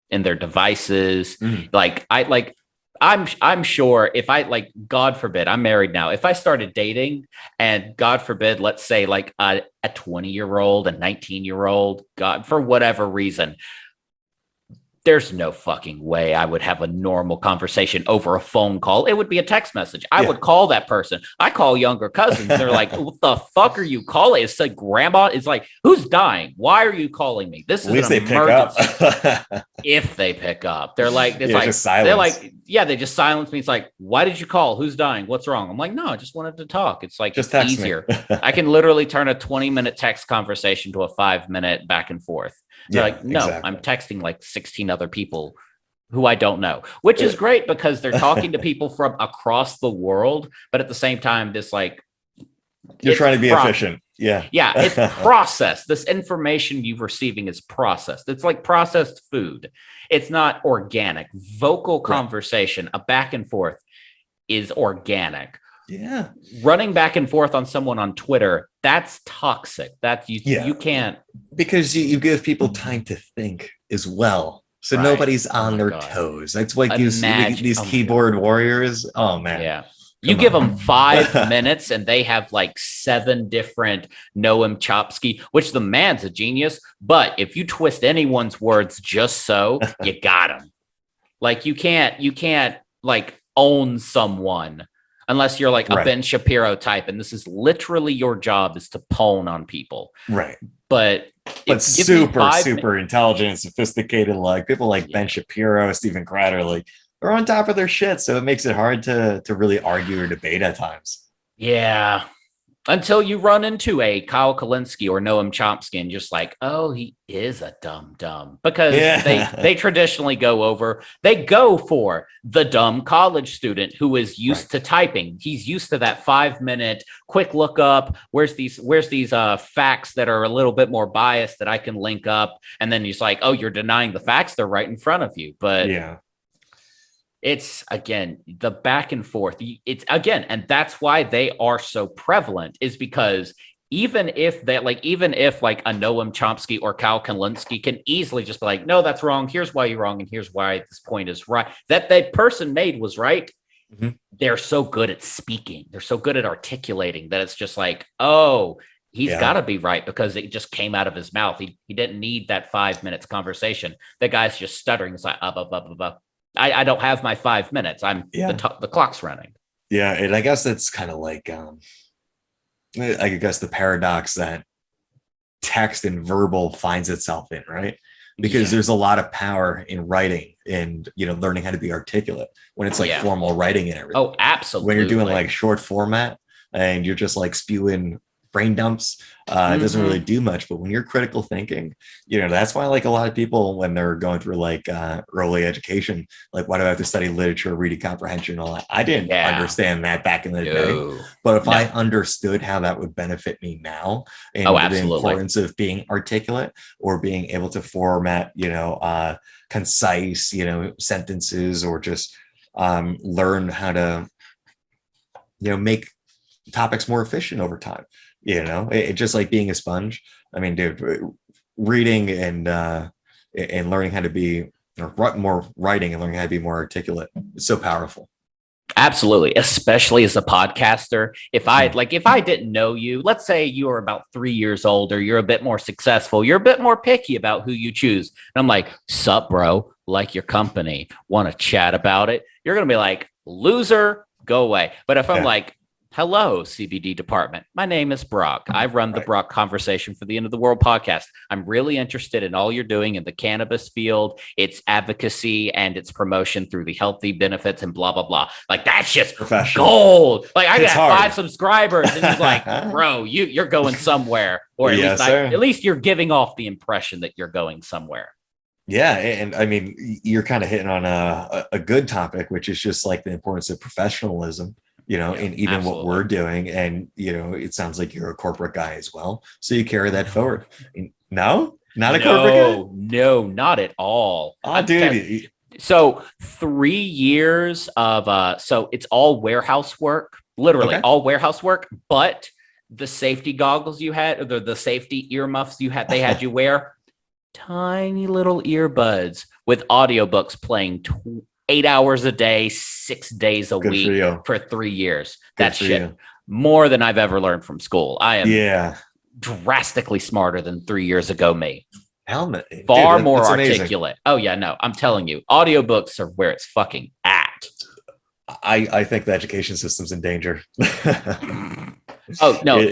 S1: devices. I'm sure if I, like, God forbid, I'm married now. If I started dating, and God forbid, let's say like a 20-year-old, a 19-year-old, God, for whatever reason, there's no fucking way I would have a normal conversation over a phone call. It would be a text message. I would call that person. I call younger cousins. They're like, what the fuck are you calling? It's like, grandma is like, who's dying? Why are you calling me? This is an emergency. If they pick up, they're like, it's like, they're like, they just silence me. It's like, why did you call? Who's dying? What's wrong? I'm like, no, I just wanted to talk. It's like,
S2: Just
S1: it's
S2: text
S1: easier.
S2: me.
S1: I can literally turn a 20-minute text conversation to a 5-minute back and forth. They're like, no,
S2: exactly.
S1: I'm texting like 16 other people who I don't know, which is great because they're talking to people from across the world. But at the same time, this like,
S2: You're trying to be efficient. Yeah.
S1: Yeah, it's processed. This information you're receiving is processed. It's like processed food. It's not organic. Vocal conversation, a back and forth is organic.
S2: Yeah.
S1: Running back and forth on someone on Twitter, that's toxic. That's you can't,
S2: because you give people time to think as well. So nobody's on their toes. That's like these keyboard warriors. Oh man.
S1: Yeah. You give them 5 minutes and they have like 7 different Noam Chomsky, which the man's a genius. But if you twist anyone's words just so, you got him. Like you can't like own someone unless you're like a Ben Shapiro type. And this is literally your job, is to pwn on people.
S2: Right.
S1: But
S2: super intelligent and sophisticated, like people like Ben Shapiro, Stephen Crowder, like, are on top of their shit, so it makes it hard to really argue or debate at times.
S1: Yeah, until you run into a Kyle Kalinske or Noam Chomsky and just like, oh, he is a dumb, because they traditionally go for the dumb college student who is used to typing. He's used to that 5-minute quick look up. Where's these facts that are a little bit more biased that I can link up, and then he's like, oh, you're denying the facts, they're right in front of you. But it's, again, the back and forth. It's, again, and that's why they are so prevalent, is because even if a Noam Chomsky or Kyle Kalinske can easily just be like, no, that's wrong. Here's why you're wrong. And here's why this point is right. That person made was right. Mm-hmm. They're so good at speaking. They're so good at articulating that it's just like, oh, he's got to be right because it just came out of his mouth. He didn't need that 5 minutes conversation. The guy's just stuttering. It's like, I don't have my 5 minutes. The clock's running.
S2: Yeah, and I guess that's kind of like, I guess the paradox that text and verbal finds itself in, right? Because there's a lot of power in writing and, learning how to be articulate when it's like formal writing and everything.
S1: Oh, absolutely.
S2: When you're doing like short format and you're just like spewing brain dumps, it doesn't really do much. But when you're critical thinking, that's why like a lot of people, when they're going through like early education, like, why do I have to study literature, reading comprehension, all that? I didn't understand that back in the day. But if I understood how that would benefit me now, and the importance of being articulate or being able to format, concise, sentences, or just learn how to, make topics more efficient over time. It just like being a sponge. I mean, dude, reading and learning how to be, or more writing and learning how to be more articulate is so powerful.
S1: Absolutely, especially as a podcaster. If I didn't know you, let's say you were about 3 years older, you're a bit more successful, you're a bit more picky about who you choose. And I'm like, sup, bro, like your company, want to chat about it? You're going to be like, loser, go away. But if I'm like, hello, CBD department. My name is Brock. I run the Brock Conversation for the End of the World podcast. I'm really interested in all you're doing in the cannabis field, its advocacy and its promotion through the healthy benefits and blah, blah, blah. Like, that's just gold. Like, I got 5 subscribers. And he's like, bro, you're going somewhere. Or at least you're giving off the impression that you're going somewhere.
S2: Yeah. And I mean, you're kind of hitting on a good topic, which is just like the importance of professionalism. And even what we're doing. And, it sounds like you're a corporate guy as well. So you carry that forward. No, not a corporate guy?
S1: No, not at all.
S2: Oh, dude.
S1: So 3 years of, so it's all warehouse work, literally all warehouse work, but the safety goggles you had, or the safety earmuffs they had you wear, tiny little earbuds with audiobooks playing 8 hours a day, 6 days a week for 3 years. That's shit. More than I've ever learned from school. I am drastically smarter than 3 years ago me.
S2: Helmet.
S1: Far more articulate. Amazing. Oh, yeah, no, I'm telling you, audiobooks are where it's fucking at.
S2: I think the education system's in danger.
S1: Oh, no.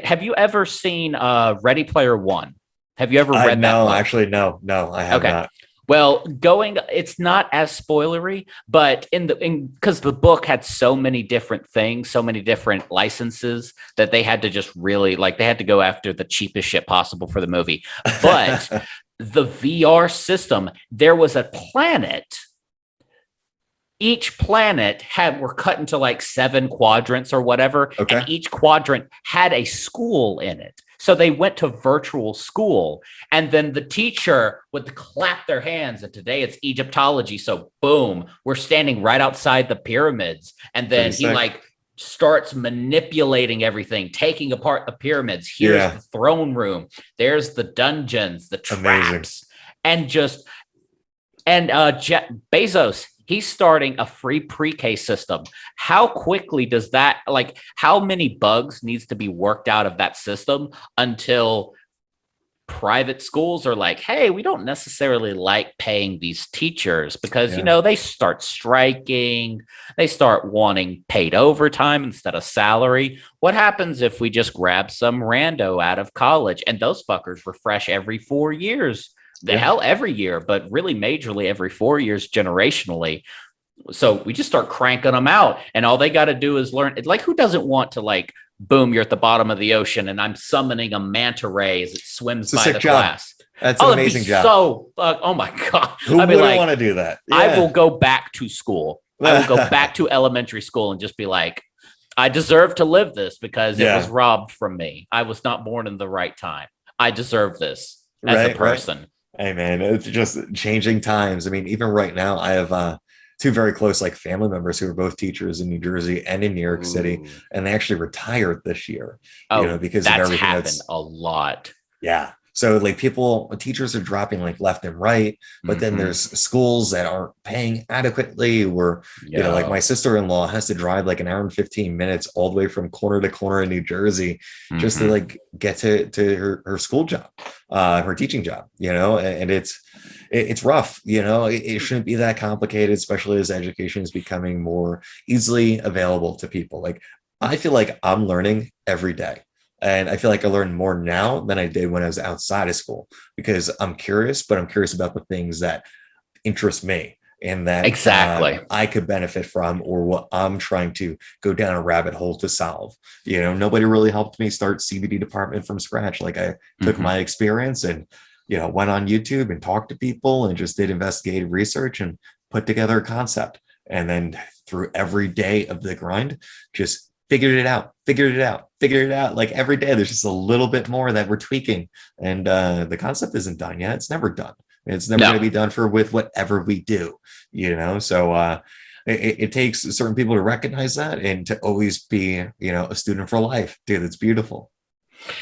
S1: Have you ever seen Ready Player One? Have you ever read that?
S2: No, actually, no, I have not.
S1: Well, it's not as spoilery, but because the book had so many different things, so many different licenses that they had to just really like they had to go after the cheapest shit possible for the movie. But the VR system, there was a planet. Each planet were cut into like 7 quadrants or whatever,
S2: Okay.
S1: and each quadrant had a school in it. So they went to virtual school, and then the teacher would clap their hands. And today it's Egyptology. So boom, we're standing right outside the pyramids. And then he like starts manipulating everything, taking apart the pyramids. Here's the throne room. There's the dungeons, the traps, amazing. And just Jeff Bezos, he's starting a free pre-K system. How quickly does that, like, how many bugs needs to be worked out of that system until private schools are like, hey, we don't necessarily like paying these teachers because, you know, they start striking, they start wanting paid overtime instead of salary. What happens if we just grab some rando out of college and those fuckers refresh every 4 years? The hell every year, but really majorly every 4 years generationally. So we just start cranking them out, and all they got to do is learn. Like, who doesn't want to, like, boom, you're at the bottom of the ocean and I'm summoning a manta ray as it swims by the glass.
S2: That's an amazing job.
S1: So, oh my God.
S2: Who wouldn't want to do that?
S1: Yeah. I will go back to school. I will go back to elementary school and just be like, I deserve to live this because it was robbed from me. I was not born in the right time. I deserve this as a person.
S2: Right. Hey man, it's just changing times. I mean, even right now, I have 2 very close like family members who are both teachers in New Jersey and in New York City, and they actually retired this year.
S1: Oh, you know, because that's of everything happened a lot.
S2: Yeah. So like teachers are dropping like left and right, but then there's schools that aren't paying adequately where, you know, like my sister-in-law has to drive like an hour and 15 minutes all the way from corner to corner in New Jersey just to like get to her school job, her teaching job, you know, and it's rough, you know, it shouldn't be that complicated, especially as education is becoming more easily available to people. Like, I feel like I'm learning every day. And I feel like I learn more now than I did when I was outside of school because I'm curious, but I'm curious about the things that interest me and that I could benefit from, or what I'm trying to go down a rabbit hole to solve. You know, nobody really helped me start CBD department from scratch. Like, I took my experience and, you know, went on YouTube and talked to people and just did investigative research and put together a concept. And then through every day of the grind, just figured it out. Like, every day there's just a little bit more that we're tweaking, and the concept isn't done yet. It's never done. It's never going to be done with whatever we do, you know? So it takes certain people to recognize that and to always be, you know, a student for life. Dude, it's beautiful.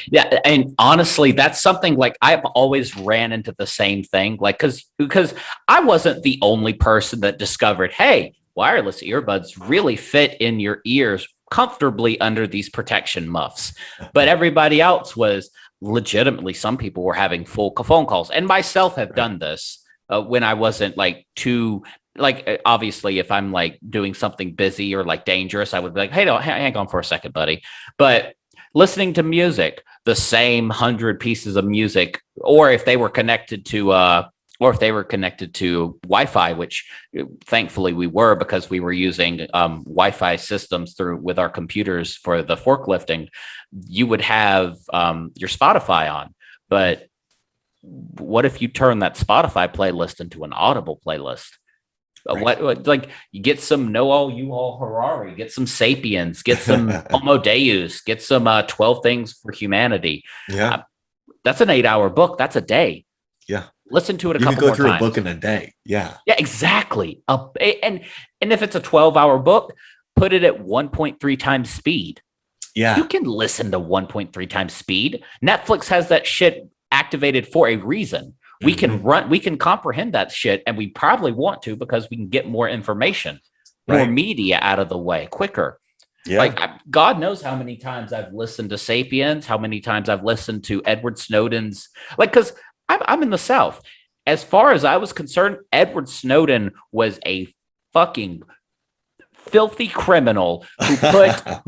S1: Yeah, and honestly, that's something like I've always ran into the same thing, like because I wasn't the only person that discovered, hey, wireless earbuds really fit in your ears comfortably under these protection muffs. But everybody else was legitimately, some people were having full phone calls, and myself have done this when I wasn't like too, like, obviously if I'm like doing something busy or like dangerous, I would be like, hey, no, hang on for a second, buddy. But listening to music, the same 100 pieces of music, or if they were connected to Wi-Fi, which thankfully we were, because we were using Wi-Fi systems with our computers for the forklifting, you would have your Spotify on. But what if you turn that Spotify playlist into an Audible playlist? Right. What like, you get some Noel Yuval Harari, get some Sapiens, get some Homo Deus, get some 12 Things for Humanity.
S2: Yeah,
S1: that's an 8-hour book. That's a day.
S2: Yeah.
S1: Listen to it a couple more times. You
S2: could go through a book in a day. Yeah.
S1: Yeah, exactly. And if it's a 12-hour book, put it at 1.3 times speed.
S2: Yeah.
S1: You can listen to 1.3 times speed. Netflix has that shit activated for a reason. We can comprehend that shit, and we probably want to because we can get more information, more media out of the way quicker. Yeah. Like, God knows how many times I've listened to Sapiens, how many times I've listened to Edward Snowden's, like, because I'm in the South. As far as I was concerned, Edward Snowden was a fucking filthy criminal who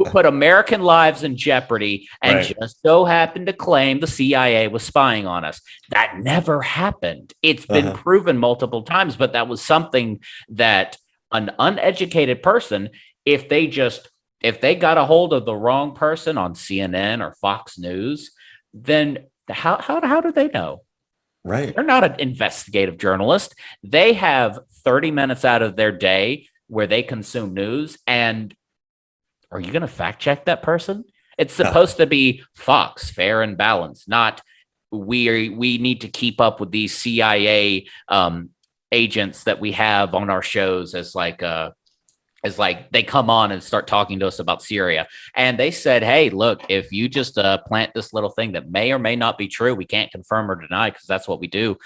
S1: put American lives in jeopardy and
S2: Right.
S1: just so happened to claim the CIA was spying on us. That never happened. It's been proven multiple times, but that was something that an uneducated person, if they got a hold of the wrong person on CNN or Fox News, then how do they know?
S2: Right.
S1: They're not an investigative journalist. They have 30 minutes out of their day where they consume news. And are you going to fact check that person? It's supposed to be Fox, fair and balanced, not we need to keep up with these CIA agents that we have on our shows as like they come on and start talking to us about Syria. And they said, hey, look, if you just plant this little thing that may or may not be true, we can't confirm or deny because that's what we do.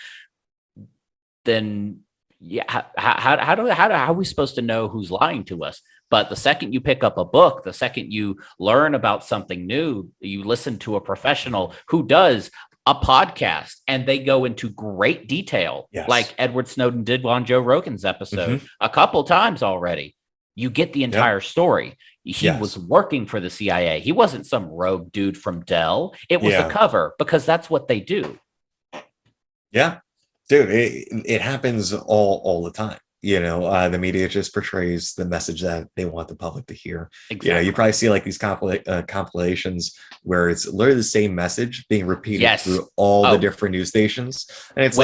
S1: Then, yeah, how are we supposed to know who's lying to us? But the second you pick up a book, the second you learn about something new, you listen to a professional who does a podcast and they go into great detail, like Edward Snowden did on Joe Rogan's episode a couple times already. You get the entire story. He was working for the CIA. He wasn't some rogue dude from Dell. It was a cover because that's what they do.
S2: Yeah, dude, it happens all the time. You know, the media just portrays the message that they want the public to hear. Exactly. You know, you probably see like these compilations where it's literally the same message being repeated through all the different news stations. And it's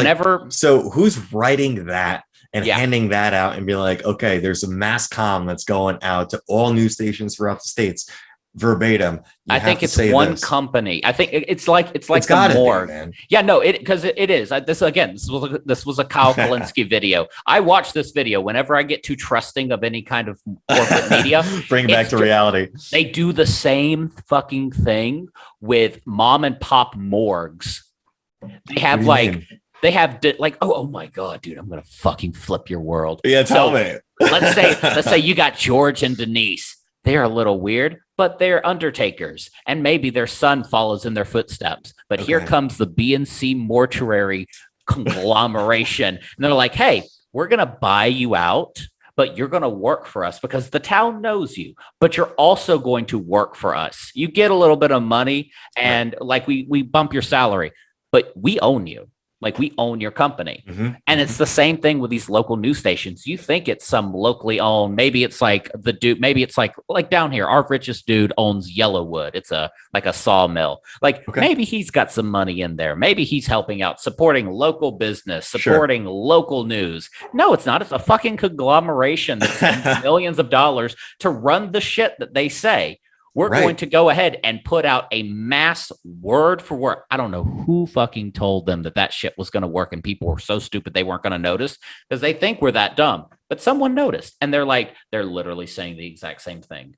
S2: so who's writing that and handing that out and be like, okay, there's a mass comm that's going out to all news stations throughout the states verbatim.
S1: I think it's one company. I think it's like the morgue. Man. Yeah, no, because it is. This was a Kyle Kalinske video. I watch this video whenever I get too trusting of any kind of corporate media.
S2: Bring it back to reality.
S1: They do the same fucking thing with mom and pop morgues. They have oh my god, dude, I'm gonna fucking flip your world.
S2: Yeah, tell me.
S1: let's say you got George and Denise. They're a little weird, but they're undertakers, and maybe their son follows in their footsteps. But here comes the B&C mortuary conglomeration, and they're like, "Hey, we're gonna buy you out, but you're gonna work for us because the town knows you. But you're also going to work for us. You get a little bit of money, and like we bump your salary, but we own you." Like we own your company. And it's the same thing with these local news stations. You think it's some locally owned, maybe it's like the dude, maybe it's like down here, our richest dude owns Yellowwood. It's like a sawmill. Maybe he's got some money in there. Maybe he's helping out, supporting local business, supporting local news. No, it's not. It's a fucking conglomeration that spends millions of dollars to run the shit that they say. We're going to go ahead and put out a mass word for word. I don't know who fucking told them that shit was going to work and people were so stupid they weren't going to notice because they think we're that dumb. But someone noticed and they're literally saying the exact same thing.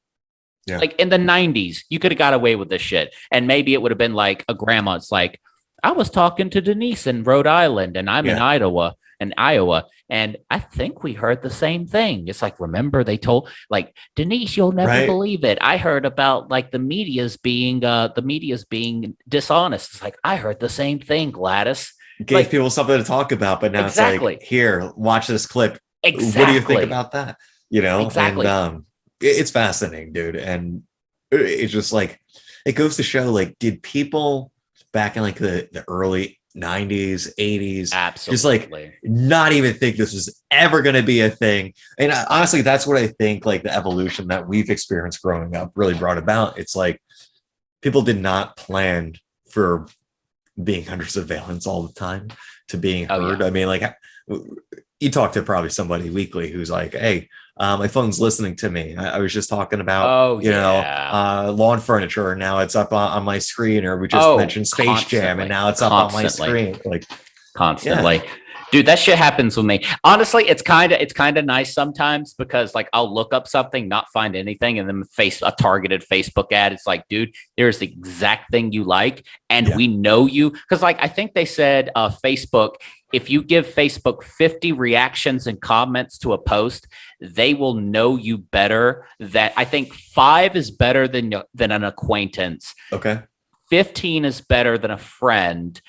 S1: Yeah. Like in the 90s, you could have got away with this shit. And maybe it would have been like a grandma. It's like, I was talking to Denise in Rhode Island and I'm in Iowa. And I think we heard the same thing. It's like, remember they told like Denise, you'll never believe it. I heard about like the media's being dishonest. It's like, I heard the same thing, Gladys.
S2: Gave people something to talk about, but now it's like, here, watch this clip. What do you think about that? You know, and it's fascinating, dude. And it's just like, it goes to show, like, did people back in like the early 90s, 80s, absolutely, just like not even think this was ever going to be a thing? And honestly, that's what I think, like the evolution that we've experienced growing up really brought about. It's like people did not plan for being under surveillance all the time, to being heard. I mean, like you talk to probably somebody weekly who's like, hey, my phone's listening to me. I was just talking about, lawn furniture, and now it's up on my screen. Or we just mentioned Space Jam, and now it's up on my screen. Like
S1: constantly. Yeah. Dude, that shit happens with me. Honestly, it's kind of nice sometimes because like I'll look up something, not find anything, and then face a targeted Facebook ad. It's like, dude, here's the exact thing you like, and we know you. Because like I think they said Facebook, if you give Facebook 50 reactions and comments to a post, they will know you better. That I think 5 is better than an acquaintance.
S2: Okay.
S1: 15 is better than a friend.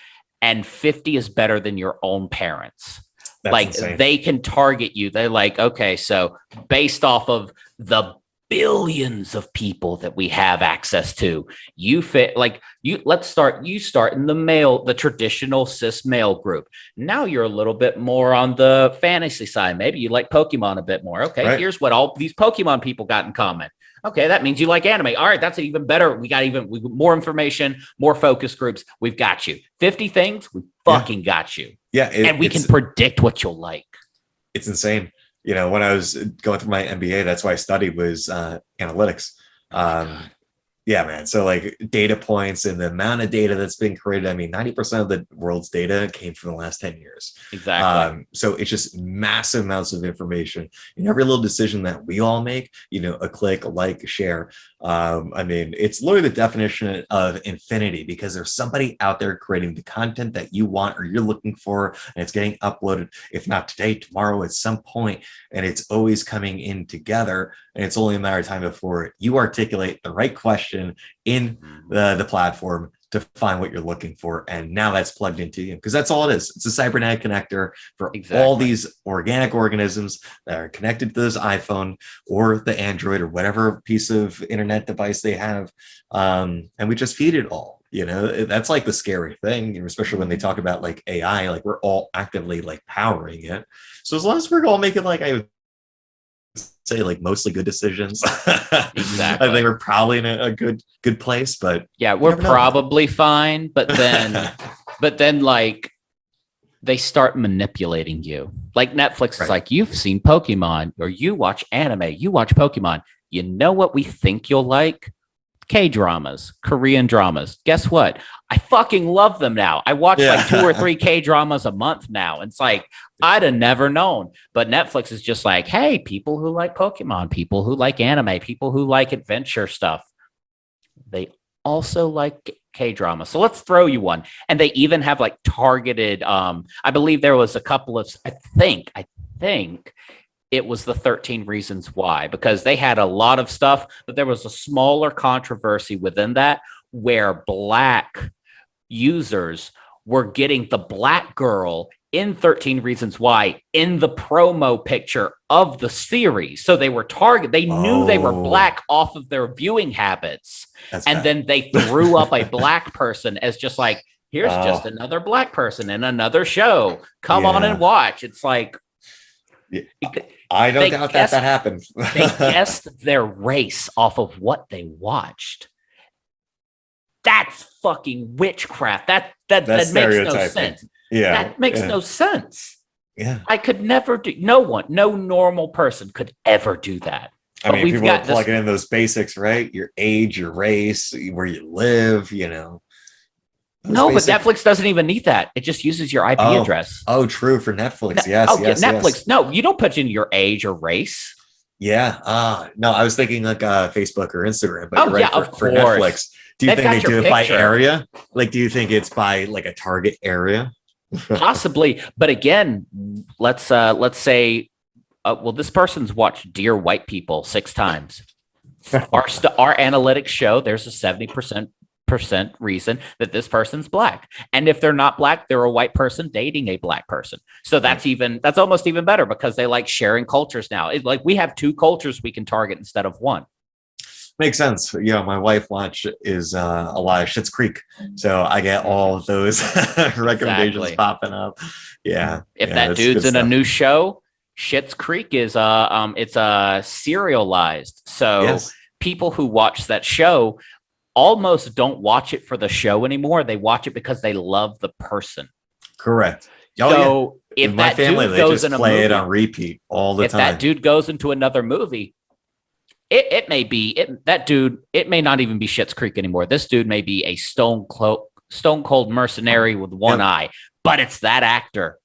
S1: And 50 is better than your own parents. That's like insane. They can target you. They're like, okay, so based off of the billions of people that we have access to. You start in the traditional cis male group. Now you're a little bit more on the fantasy side. Maybe you like Pokemon a bit more. Okay, here's what all these Pokemon people got in common. Okay, that means you like anime. All right, that's even better. We got more information, more focus groups. We've got you. 50 things, we fucking got you.
S2: Yeah.
S1: And we can predict what you'll like.
S2: It's insane. When I was going through my MBA, that's why I studied was analytics. Yeah, man. So like data points and the amount of data that's been created. I mean, 90% of the world's data came from the last 10 years.
S1: Exactly.
S2: So it's just massive amounts of information. Every little decision that we all make, a click, a like, a share. I mean, it's literally the definition of infinity, because there's somebody out there creating the content that you want or you're looking for, and it's getting uploaded, if not today, tomorrow at some point, and it's always coming in together. And it's only a matter of time before you articulate the right question in the platform to find what you're looking for. And now that's plugged into you, because that's all it is. It's a cybernetic connector for all these organic organisms that are connected to this iPhone or the Android or whatever piece of internet device they have. And we just feed it all. That's like the scary thing, especially when they talk about like AI, like we're all actively like powering it. So as long as we're all making, like I say, like mostly good decisions,
S1: exactly,
S2: I think we're probably in a good place. But
S1: yeah, we're probably fine. But then like they start manipulating you. Like Netflix is like, you've seen Pokemon, or you watch anime, you watch Pokemon. You know what we think you'll like? K-dramas, Korean dramas. Guess what? I fucking love them now. I watch like 2 or 3 K-dramas a month now. It's like, I'd have never known. But Netflix is just like, hey, people who like Pokemon, people who like anime, people who like adventure stuff, they also like K-drama. So let's throw you one. And they even have like targeted, I believe there was a couple of, I think it was the 13 Reasons Why, because they had a lot of stuff, but there was a smaller controversy within that where Black users were getting the Black girl in 13 Reasons Why in the promo picture of the series. So they were they knew they were Black off of their viewing habits. Then they threw up a Black person as just like, here's just another Black person in another show. Come on and watch. It's like,
S2: I don't doubt that happened.
S1: They guessed their race off of what they watched. That's fucking witchcraft. That makes no sense.
S2: Yeah,
S1: that makes no sense.
S2: Yeah,
S1: I could never do. No normal person could ever do that.
S2: I mean, people are plugging in those basics, right? Your age, your race, where you live.
S1: No, but Netflix doesn't even need that. It just uses your IP address.
S2: Oh, true, for Netflix. Yes.
S1: Netflix.
S2: Yes.
S1: No, you don't put in your age or race.
S2: Yeah. No, I was thinking like Facebook or Instagram. But you're right,
S1: of
S2: for
S1: course.
S2: Netflix. Do you think they do it by area? Like, do you think it's by like a target area?
S1: Possibly, but again, let's say, this person's watched Dear White People 6 times. Our analytics show there's a 70% reason that this person's Black, and if they're not Black, they're a white person dating a Black person. So that's almost even better, because they like sharing cultures now. It's like we have 2 cultures we can target instead of 1.
S2: Makes sense. My wife is a lot of Schitt's Creek, so I get all of those recommendations popping up. Yeah,
S1: if that dude's in a new show, Schitt's Creek is it's serialized. So people who watch that show almost don't watch it for the show anymore. They watch it because they love the person.
S2: Correct.
S1: So if
S2: my family, they just play it on repeat all the time.
S1: If that dude goes into another movie, it may be that dude. It may not even be Schitt's Creek anymore. This dude may be a stone cold mercenary with one eye, but it's that actor,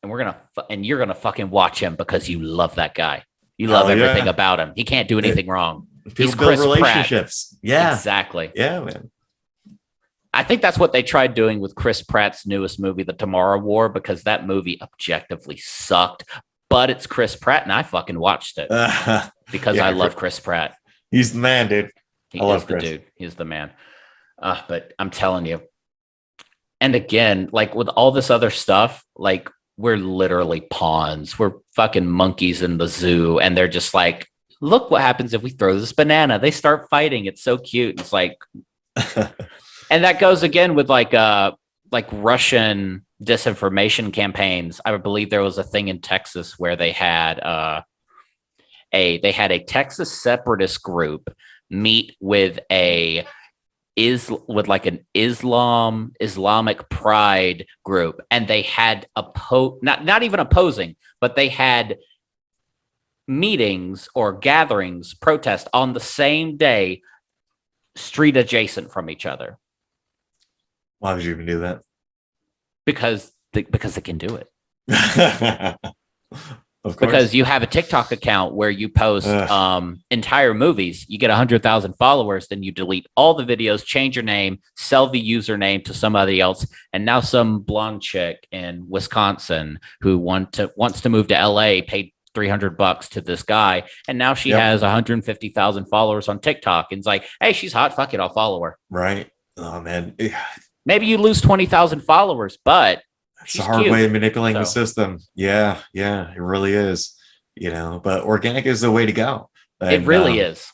S1: and you're gonna fucking watch him because you love that guy. You love everything about him. He can't do anything wrong.
S2: He's build relationships. Pratt. Yeah,
S1: exactly.
S2: Yeah, man.
S1: I think that's what they tried doing with Chris Pratt's newest movie, The Tomorrow War, because that movie objectively sucked. But it's Chris Pratt, and I fucking watched it because I love Chris Pratt.
S2: He's the man, dude. I love Chris.
S1: Dude. He's the man. But I'm telling you. And again, like with all this other stuff, like we're literally pawns. We're fucking monkeys in the zoo, and they're just like, look what happens if we throw this banana. They start fighting. It's so cute. It's like, and that goes again with like Russian disinformation campaigns. I believe there was a thing in Texas where they had a Texas separatist group meet with an Islamic pride group, and they had not even opposing, but they had meetings or gatherings, protest on the same day, street adjacent from each other.
S2: Why would you even do that?
S1: Because they can do it.
S2: Of course.
S1: Because you have a TikTok account where you post entire movies, you get 100,000 followers, then you delete all the videos, change your name, sell the username to somebody else, and now some blonde chick in Wisconsin who wants to move to LA paid $300 to this guy, and now she has 150,000 followers on TikTok, and it's like, hey, she's hot, fuck it, I'll follow her.
S2: Right. Oh man.
S1: Maybe you lose 20,000 followers, but
S2: it's a hard way of manipulating the system. Yeah, it really is. But organic is the way to go. And,
S1: it really is.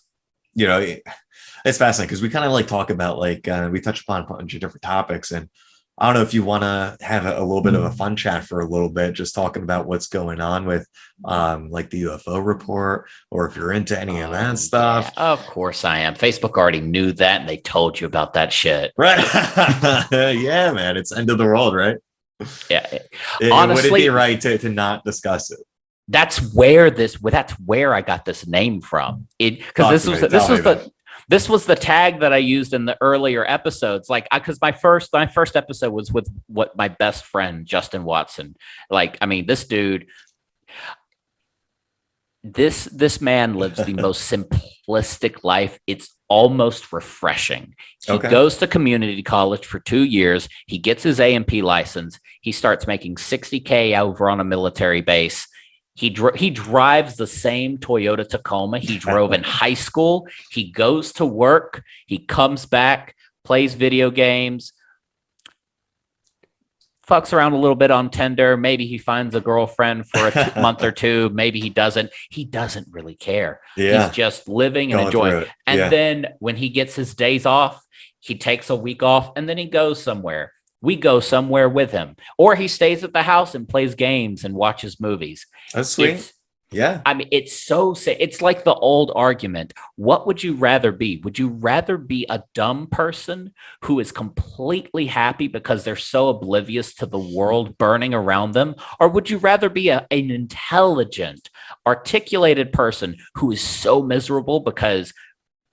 S2: It's fascinating because we kind of like talk about we touch upon a bunch of different topics, and I don't know if you want to have a little bit of a fun chat for a little bit, just talking about what's going on with like the UFO report, or if you're into any of that stuff.
S1: Yeah, of course I am. Facebook already knew that, and they told you about that shit.
S2: Right. Yeah, man. It's end of the world, right?
S1: Yeah.
S2: Honestly, would it be right to not discuss it?
S1: That's where I got this name from. Because this was the tag that I used in the earlier episodes. Like, because my first episode was with my best friend, Justin Watson. Like, I mean, this dude, this man lives the most simplistic life. It's almost refreshing. He goes to community college for 2 years. He gets his A&P license. He starts making $60K over on a military base. He drives the same Toyota Tacoma he drove in high school. He goes to work. He comes back, plays video games, fucks around a little bit on Tinder. Maybe he finds a girlfriend for a month or two. Maybe he doesn't. He doesn't really care. Yeah. He's just living and enjoying. And then when he gets his days off, he takes a week off, and then he goes somewhere. We go somewhere with him, or he stays at the house and plays games and watches movies.
S2: That's sweet.
S1: I mean, it's like the old argument. What would you rather be? Would you rather be a dumb person who is completely happy because they're so oblivious to the world burning around them? Or would you rather be an intelligent, articulated person who is so miserable because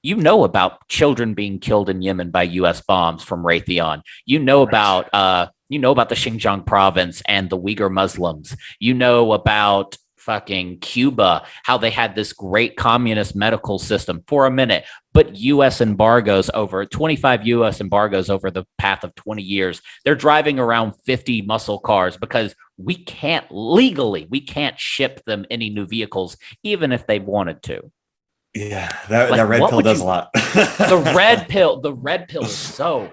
S1: about children being killed in Yemen by U.S. bombs from Raytheon. You know about the Xinjiang province and the Uyghur Muslims. You know about fucking Cuba, how they had this great communist medical system for a minute, but 25 U.S. embargoes over the path of 20 years. They're driving around 50 muscle cars because we can't ship them any new vehicles, even if they wanted to.
S2: Yeah, that red pill does a lot.
S1: the red pill is so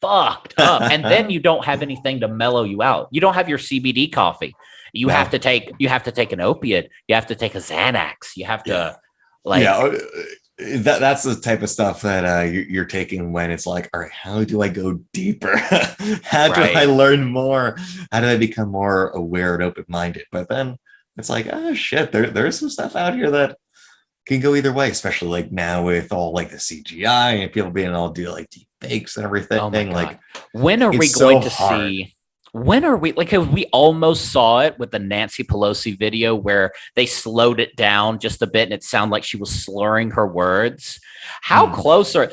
S1: fucked up. And then you don't have anything to mellow you out. You don't have your CBD coffee. You have to take an opiate. You have to take a Xanax. You have to
S2: that's the type of stuff that you're taking when it's like, all right, how do I go deeper? How do I learn more? How do I become more aware and open-minded? But then it's like, oh shit, there's some stuff out here that can go either way, especially like now with all like the CGI and people being all do like deep fakes and everything.
S1: Oh my God. Like, when are we going to see? When are we we almost saw it with the Nancy Pelosi video where they slowed it down just a bit and it sounded like she was slurring her words. How close are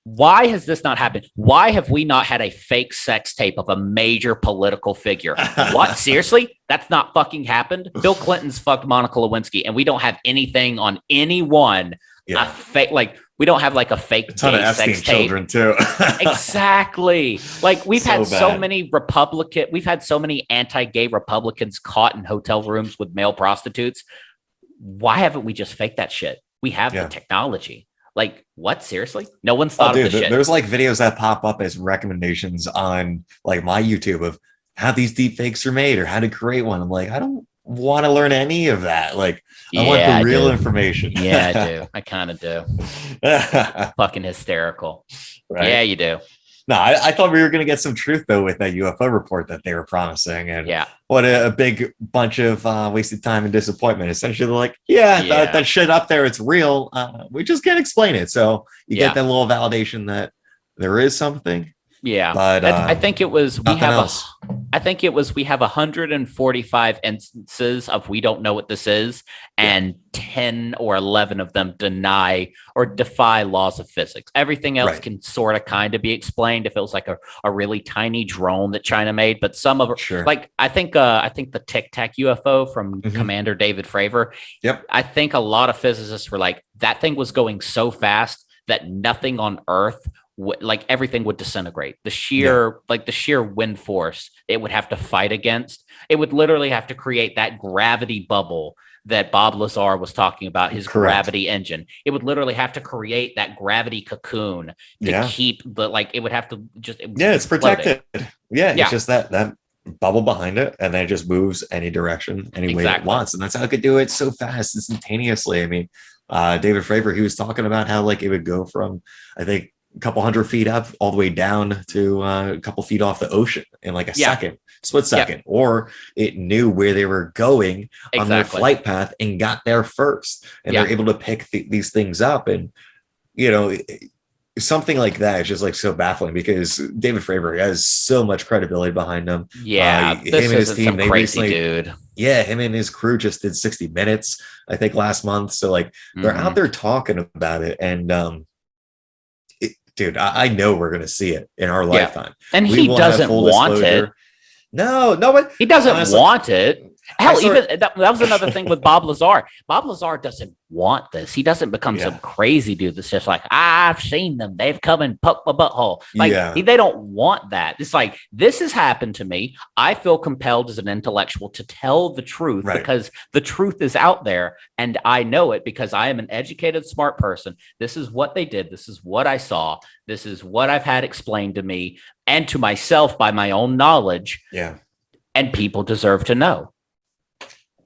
S1: why has this not happened? Why have we not had a fake sex tape of a major political figure? What? Seriously? That's not fucking happened? Bill Clinton's fucked Monica Lewinsky, and we don't have anything on anyone. Yeah. We don't have like a fake
S2: a ton
S1: gay
S2: of
S1: sex tape.
S2: Children too.
S1: Exactly. Like we've had so many anti-gay Republicans caught in hotel rooms with male prostitutes. Why haven't we just faked that shit? We have the technology. Like, what? Seriously? No one's thought of this shit.
S2: There's like videos that pop up as recommendations on like my YouTube of how these deep fakes are made or how to create one. I'm like, I don't want to learn any of that. Like, I want
S1: Yeah,
S2: the
S1: I
S2: real
S1: do.
S2: information.
S1: Yeah, I do. I kind of do. Fucking hysterical.
S2: Right.
S1: Yeah, you do.
S2: No, I thought we were going to get some truth though with that UFO report that they were promising, and
S1: Yeah.
S2: what a big bunch of wasted time and disappointment. Essentially, they're like, yeah,
S1: Yeah.
S2: that shit up there, it's real. We just can't explain it. So you get
S1: Yeah.
S2: that little validation that there is something,
S1: Yeah.
S2: but
S1: I think it was
S2: nothing else.
S1: I think it was we have 145 instances of we don't know what this is,
S2: Yeah,
S1: and 10 or 11 of them deny or defy laws of physics. Everything else
S2: right.
S1: can sort of kind of be explained if it was like a really tiny drone that China made, but some of it,
S2: Sure.
S1: like I think the Tic Tac UFO from
S2: Hmm.
S1: Commander David Fravor,
S2: Yep.
S1: I think a lot of physicists were like that thing was going so fast that nothing on Earth like everything would disintegrate.
S2: Yeah.
S1: The sheer wind force it would have to fight against. It would literally have to create that gravity bubble that Bob Lazar was talking about, his
S2: Correct.
S1: gravity engine. It would literally have to create that gravity cocoon to
S2: Yeah.
S1: keep the like it would have to just it would
S2: Yeah,
S1: be
S2: it's
S1: floating.
S2: protected. Yeah, it's
S1: Yeah,
S2: just that bubble behind it, and then it just moves any direction, any way it
S1: exactly.
S2: wants, and that's how it could do it so fast, instantaneously. I mean, David Fravor, he was talking about how like it would go from, I think, a couple hundred feet up all the way down to a couple feet off the ocean in like a
S1: Yeah,
S2: second, split
S1: yeah,
S2: second, or it knew where they were going on their
S1: exactly.
S2: flight path and got there first, and they're
S1: Yeah,
S2: able to pick these things up. And you know, something like that is just like so baffling because David Fravor has so much credibility behind him.
S1: yeah.
S2: Him
S1: This
S2: and his
S1: isn't
S2: team,
S1: some
S2: they
S1: crazy
S2: recently,
S1: dude.
S2: yeah, him and his crew just did 60 Minutes, I think, last month. So like they're out
S1: Hmm.
S2: there talking about it, and dude, I know we're gonna see it in our
S1: Yeah,
S2: lifetime.
S1: and
S2: We
S1: he
S2: will have
S1: doesn't
S2: full
S1: want it.
S2: disclosure. No, but
S1: He doesn't
S2: honestly,
S1: want it.
S2: I
S1: Hell,
S2: start,
S1: even that was another thing with Bob Lazar. Bob Lazar doesn't want this. He doesn't become some
S2: yeah,
S1: crazy dude that's just like, I've seen them. They've come and poked my butthole. Like,
S2: yeah,
S1: they don't want that. It's like, this has happened to me. I feel compelled as an intellectual to tell the truth
S2: right,
S1: because the truth is out there and I know it because I am an educated, smart person. This is what they did. This is what I saw. This is what I've had explained to me and to myself by my own knowledge.
S2: yeah.
S1: And people deserve to know.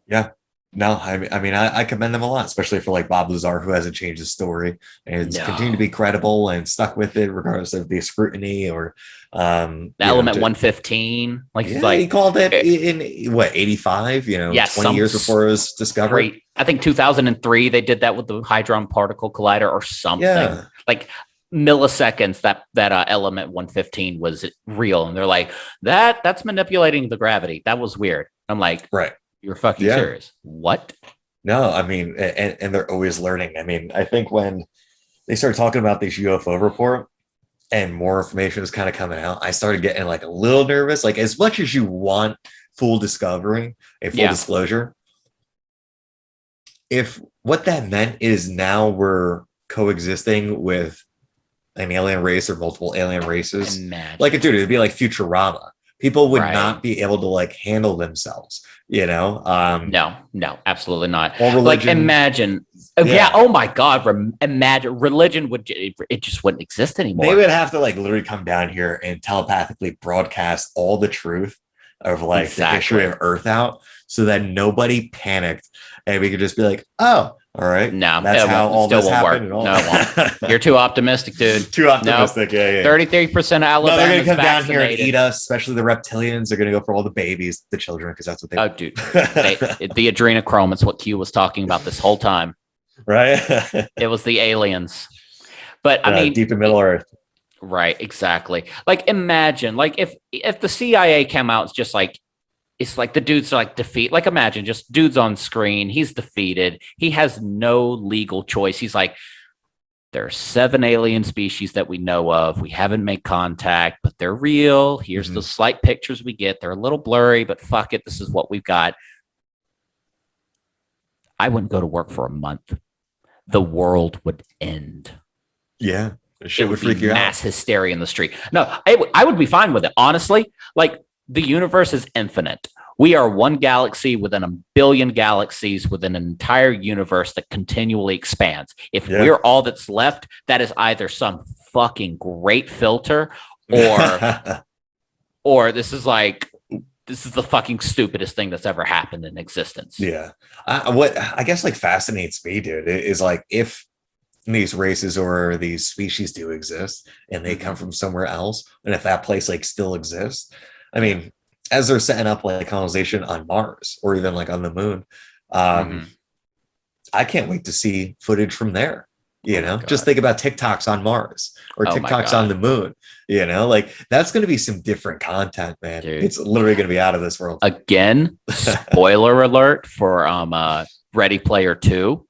S2: Yeah. No, I mean, I commend them a lot, especially for like Bob Lazar, who hasn't changed his story and it's continued to
S1: No.
S2: be credible and stuck with it, regardless of the scrutiny or,
S1: The Element 115, like it's
S2: yeah, he
S1: like,
S2: called it in what, 85,
S1: yeah,
S2: 20 years before it was discovered.
S1: great. I think 2003 they did that with the Hadron Particle Collider or something.
S2: Yeah.
S1: Like milliseconds that Element 115 was real, and they're like that's manipulating the gravity. That was weird. I'm like,
S2: Right.
S1: you're fucking
S2: Yeah.
S1: serious? What?
S2: No, I mean, and they're always learning. I mean, I think when they started talking about this UFO report and more information was kind of coming out, I started getting like a little nervous. Like, as much as you want full discovery and full
S1: Yeah,
S2: disclosure, if what that meant is now we're coexisting with an alien race or multiple alien races, like,
S1: imagine.
S2: dude, it'd be like Futurama. People would
S1: Right.
S2: not be able to like handle themselves,
S1: No, absolutely not.
S2: all
S1: Like
S2: religion.
S1: imagine, oh, yeah.
S2: Yeah,
S1: Oh my God, imagine religion would it just wouldn't exist
S2: they
S1: anymore.
S2: would have to like literally come down here and telepathically broadcast all the truth of like the history
S1: Exactly.
S2: of Earth out so that nobody panicked and we could just be like, oh, all right,
S1: No,
S2: that's
S1: it
S2: how
S1: won't. It
S2: all
S1: still
S2: this
S1: won't
S2: happened
S1: work.
S2: and all.
S1: No, it won't. You're too optimistic, dude.
S2: Too
S1: Nope.
S2: optimistic. Yeah, yeah.
S1: 33% of
S2: No, they're
S1: Alabama
S2: gonna
S1: is
S2: come down here and
S1: vaccinated.
S2: eat us, especially the reptilians. They're gonna go for all the babies, the children, because that's what they
S1: Oh,
S2: want.
S1: dude, the adrenochrome. It's what Q was talking about this whole time.
S2: Right?
S1: It was the aliens. But I mean,
S2: Deep in Middle Earth.
S1: right? Exactly. Like imagine, like if the CIA came out, it's just like it's like the dude's like defeat. Like imagine just dude's on screen. He's defeated. He has no legal choice. He's like, there are 7 alien species that we know of. We haven't made contact, but they're real. Here's
S2: Mhm.
S1: the slight pictures we get. They're a little blurry, but fuck it. This is what we've got. I wouldn't go to work for a month. The world would end.
S2: Yeah,
S1: It
S2: shit would
S1: would be
S2: freak you out.
S1: mass hysteria in the street. No, I would be fine with it. Honestly, like the universe is infinite. We are one galaxy within a billion galaxies within an entire universe that continually expands. If
S2: Yeah.
S1: we're all that's left, that is either some fucking great filter or this is like this is the fucking stupidest thing that's ever happened in existence.
S2: Yeah. What I guess like fascinates me, dude, is like if these races or these species do exist and they come from somewhere else, and if that place like still exists, I mean, as they're setting up like colonization on Mars or even like on the moon, I can't wait to see footage from there. You know, just think about TikToks on Mars or TikToks on the moon. You know, like that's going to be some different content, man. Dude. It's literally going to be out of this world.
S1: Again, spoiler alert for Ready Player 2.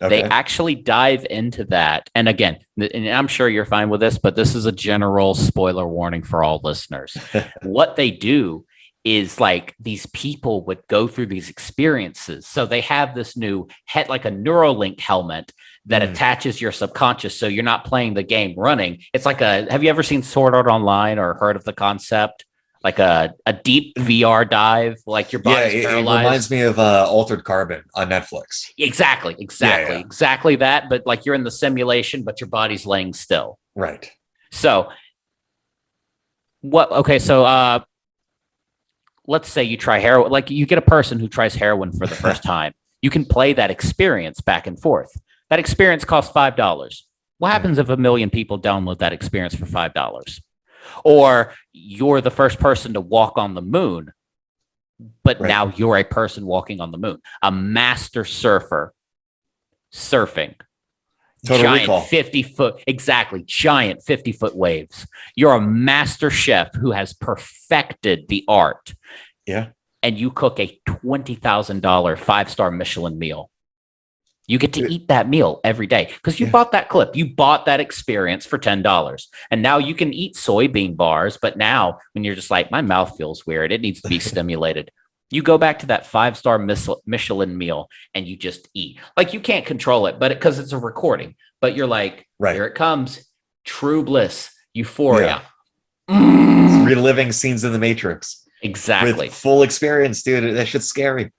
S1: Okay. They actually dive into that. And again, and I'm sure you're fine with this, but this is a general spoiler warning for all listeners. What they do is like these people would go through these experiences. So they have this new head, like a Neuralink helmet that attaches your subconscious. So you're not playing the game running. It's like have you ever seen Sword Art Online or heard of the concept? Like a deep VR dive, like your body's paralyzed.
S2: It reminds me of Altered Carbon on Netflix.
S1: Exactly that. But like you're in the simulation, but your body's laying still.
S2: Right.
S1: So what? Okay, so let's say you try heroin. Like you get a person who tries heroin for the first time. You can play that experience back and forth. That experience costs $5. What happens if 1 million people download that experience for $5? Or you're the first person to walk on the moon, but now you're a person walking on the moon, a master surfer surfing.
S2: Total
S1: giant
S2: Recall.
S1: 50-foot, exactly, giant 50-foot waves. You're a master chef who has perfected the art.
S2: Yeah.
S1: And you cook a $20,000 5-star Michelin meal. You get to eat that meal every day because you bought that clip. You bought that experience for $10. And now you can eat soybean bars. But now when you're just like, my mouth feels weird, it needs to be stimulated. You go back to that 5-star Michelin meal and you just eat. Like you can't control it, but because it's a recording. But you're like, here it comes. True bliss, euphoria.
S2: Yeah. Reliving scenes in the Matrix.
S1: Exactly.
S2: With full experience, dude. That shit's scary.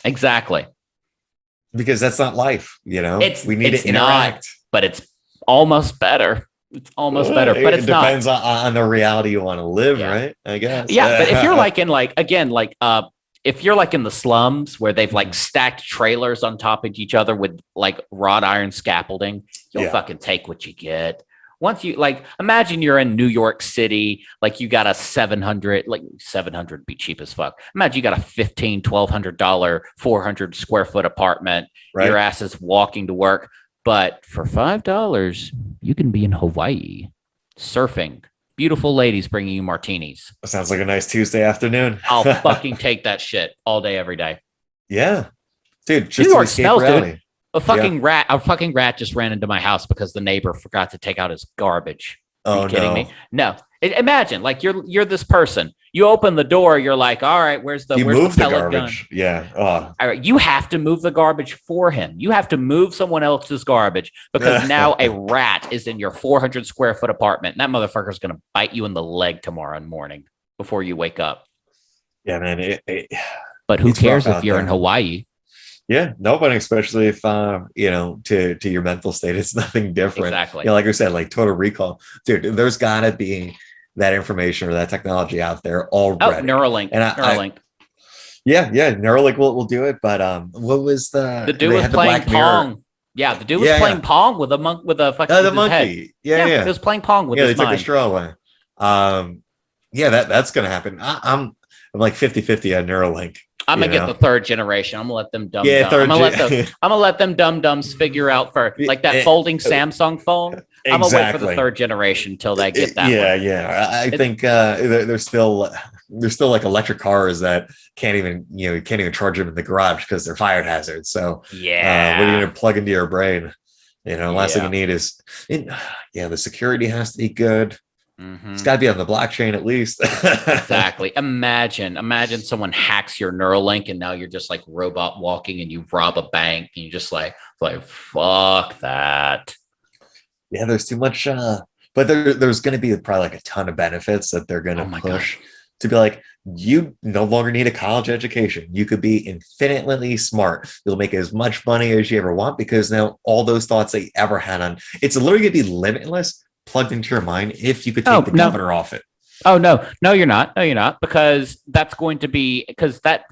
S1: Exactly.
S2: Because that's not life, you know. We need to interact,
S1: not, but it's almost better. It's almost better, but it
S2: depends on the reality you want to live, right? I guess.
S1: Yeah, but if you're like in if you're like in the slums where they've like stacked trailers on top of each other with like wrought iron scaffolding, you'll fucking take what you get. Once you like, imagine you're in New York City, like you got a 700 be cheap as fuck. Imagine you got a $1,200, 400 square foot apartment. Your ass is walking to work, but for $5, you can be in Hawaii surfing. Beautiful ladies bringing you martinis.
S2: That sounds like a nice Tuesday afternoon.
S1: I'll fucking take that shit all day, every day.
S2: Yeah, dude. Just
S1: New York smells, dude. A fucking rat just ran into my house because the neighbor forgot to take out his garbage. Are you kidding me? No. Imagine, like you're this person. You open the door, you're like, all right, where's the pellet gun?
S2: Yeah. Oh.
S1: All right, you have to move the garbage for him. You have to move someone else's garbage because now a rat is in your 400 square foot apartment. And that motherfucker's gonna bite you in the leg tomorrow morning before you wake up.
S2: Yeah, man.
S1: But who cares if you're in Hawaii?
S2: Yeah, no, but especially if to your mental state, it's nothing different.
S1: Exactly.
S2: Like I said, like Total Recall, dude. There's gotta be that information or that technology out there already.
S1: Neuralink.
S2: And Neuralink. Neuralink will do it. But what was the
S1: dude was playing Pong? Yeah, the dude was playing Pong with a monk with a fucking
S2: the monkey.
S1: Head.
S2: Yeah.
S1: He was playing Pong with his
S2: they
S1: mind.
S2: took the straw away. That's gonna happen. I'm like 50-50 on Neuralink.
S1: I'm gonna get the 3rd generation. I'm gonna let them dumb. I'm gonna let them dum-dums figure out for like that folding Samsung phone.
S2: Exactly.
S1: I'm gonna wait for the 3rd generation till they get that.
S2: I think there's still like electric cars that can't even charge them in the garage because they're fire hazards. So what are you gonna plug into your brain? Last thing you need is the security has to be good. Mm-hmm. It's got to be on the blockchain at least.
S1: Exactly. Imagine someone hacks your Neuralink and now you're just like robot walking and you rob a bank and you're just like fuck that.
S2: Yeah, there's too much. But there's going to be probably like a ton of benefits that they're going to push to be like, you no longer need a college education. You could be infinitely smart. You'll make as much money as you ever want because now all those thoughts that you ever had on it's literally going to be limitless. Plugged into your mind if you could take the governor off it.
S1: Oh no, you're not. No, you're not, because that's going to be because that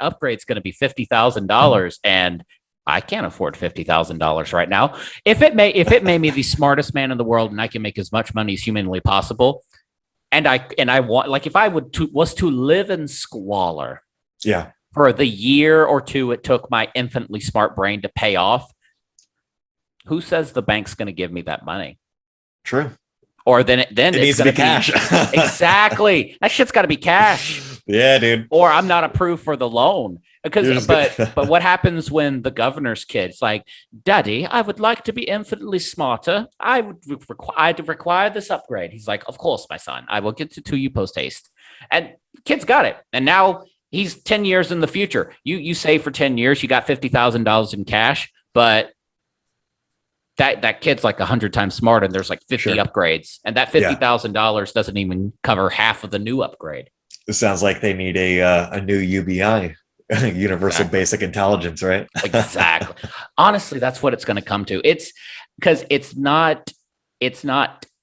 S1: upgrade's going to be $50,000, and I can't afford $50,000 right now. If it made me the smartest man in the world, and I can make as much money as humanly possible, and I want, like, if I was to live in squalor
S2: Yeah,
S1: for the year or two it took my infinitely smart brain to pay off, who says the bank's going to give me that money?
S2: true.
S1: Or then
S2: It
S1: it's
S2: needs to
S1: going
S2: be
S1: to be
S2: cash.
S1: exactly, that shit's got to be cash,
S2: Yeah, dude.
S1: or I'm not approved for the loan. Because
S2: You're just
S1: but what happens when the governor's kid's like, Daddy, I would like to be infinitely smarter. I'd require this upgrade. He's like, of course, my son, I will get to you post haste. And kid's got it. And now he's 10 years in the future. You save for 10 years, you got $50,000 in cash, but that kid's like 100 times smarter, and there's like 50
S2: Sure.
S1: upgrades, and that $50,000 doesn't even cover half of the new upgrade.
S2: It sounds like they need a new UBI, Universal
S1: Exactly.
S2: Basic Intelligence, right?
S1: Exactly. Honestly, that's what it's going to come to. It's because it's not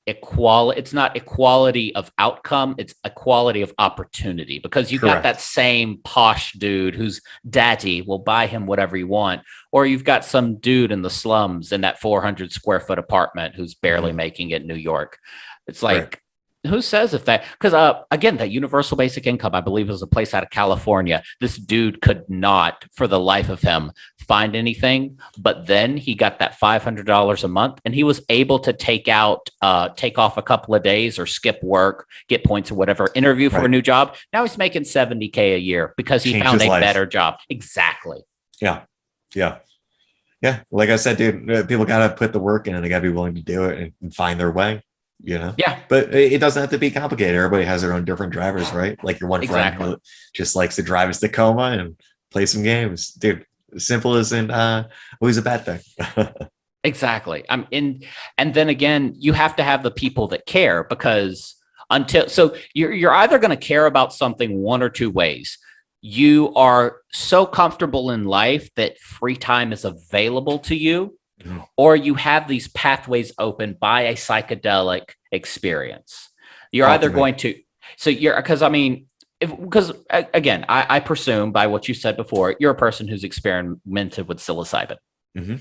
S1: equality of outcome, it's equality of opportunity, because you got that
S2: Correct.
S1: same posh dude whose daddy will buy him whatever he want, or you've got some dude in the slums in that 400 square foot apartment who's barely
S2: Mhm.
S1: making it in New York. It's
S2: Right.
S1: like, who says if that, because again, that universal basic income, I believe, is a place out of California. This dude could not for the life of him find anything, but then he got that $500 a month, and he was able to take off a couple of days or skip work, get points or whatever, interview for a
S2: Right.
S1: new job. Now he's making 70K a year because he
S2: Changed
S1: found
S2: his
S1: a
S2: life.
S1: better job. Exactly.
S2: Yeah. Yeah. Yeah. Like I said, dude, people got to put the work in and they got to be willing to do it and find their way, you know?
S1: Yeah,
S2: But it doesn't have to be complicated. Everybody has their own different drivers, right? Like your one friend
S1: exactly.
S2: who just likes to drive his Tacoma and play some games. Dude, simple isn't always a bad thing.
S1: Exactly. I'm in, and then again, you have to have the people that care, because until so you're either going to care about something one or two ways. You are so comfortable in life that free time is available to you,
S2: Mhm.
S1: or you have these pathways open by a psychedelic experience. You're either
S2: Ultimately.
S1: going to, so you're, because I mean, because again, I presume by what you said before, you're a person who's experimented with psilocybin.
S2: Mhm.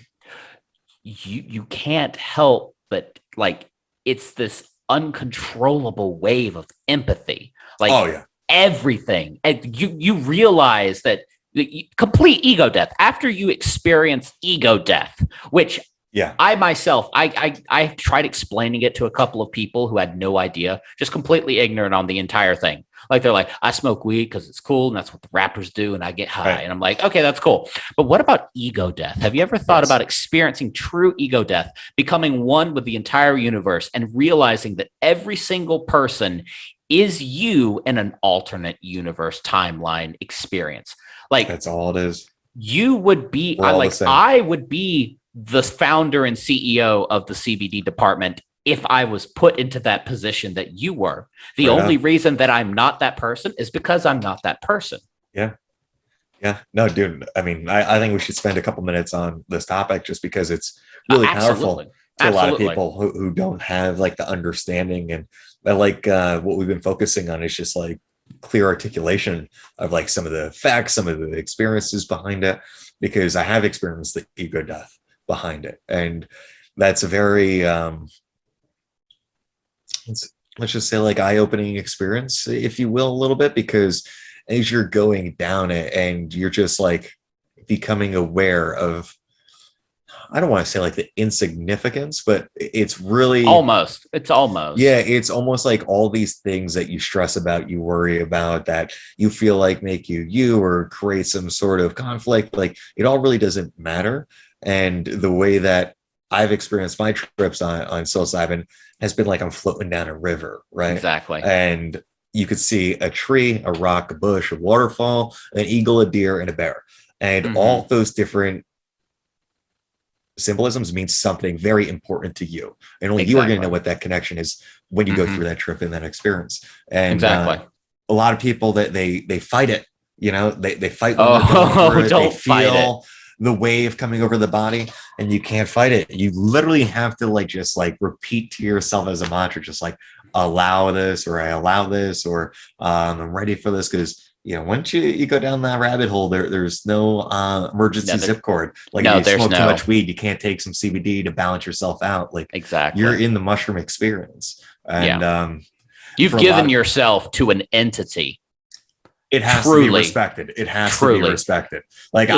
S1: You can't help but, like, it's this uncontrollable wave of empathy,
S2: Oh,
S1: like
S2: yeah.
S1: everything, and you realize that the complete ego death after you experience ego death, which
S2: Yeah.
S1: I myself, I tried explaining it to a couple of people who had no idea, just completely ignorant on the entire thing. Like, they're like, I smoke weed because it's cool and that's what the rappers do, and I get high.
S2: Right.
S1: And I'm like, okay, that's cool. But what about ego death? Have you ever thought about
S2: Yes.
S1: experiencing true ego death, becoming one with the entire universe, and realizing that every single person is you in an alternate universe timeline experience? Like,
S2: That's all it is.
S1: you would be,
S2: We're all the same.
S1: I would be the founder and CEO of the CBD department if I was put into that position that you were. The
S2: Right
S1: only
S2: on.
S1: reason that I'm not that person is because I'm not that person.
S2: Yeah. Yeah. No, dude. I mean, I think we should spend a couple minutes on this topic just because it's really powerful
S1: Absolutely.
S2: to a lot of
S1: Absolutely.
S2: people who don't have like the understanding. And I like what we've been focusing on is just like clear articulation of like some of the facts, some of the experiences behind it, because I have experienced the ego death behind it. And that's a very, let's just say like eye-opening experience, if you will, a little bit, because as you're going down it and you're just like becoming aware of, I don't want to say like the insignificance, but it's really,
S1: Almost. It's
S2: yeah,
S1: almost.
S2: it's almost like all these things that you stress about, you worry about, that you feel like make you or create some sort of conflict, like it all really doesn't matter. And the way that I've experienced my trips on psilocybin has been like I'm floating down a river, right?
S1: Exactly.
S2: And you could see a tree, a rock, a bush, a waterfall, an eagle, a deer, and a bear. And all
S1: Mm-hmm.
S2: those different symbolisms means something very important to you, and only you are going to know
S1: Exactly.
S2: what that connection is when you go through
S1: Mm-hmm.
S2: that trip and that experience. And
S1: Exactly.
S2: a lot of people that they fight it, you know, they fight when they're going
S1: Oh,
S2: through it, they
S1: don't fight it.
S2: feel the wave coming over the body, and you can't fight it. You literally have to like just like repeat to yourself as a mantra, just like allow this, or I allow this, or I'm ready for this. Because once you go down that rabbit hole, there's no emergency zip cord. Like, if you smoke too much weed, you can't take some CBD to balance yourself out. Like,
S1: exactly,
S2: you're in the mushroom experience, and
S1: you've given yourself to an entity.
S2: It has to be respected. It has to be respected. Like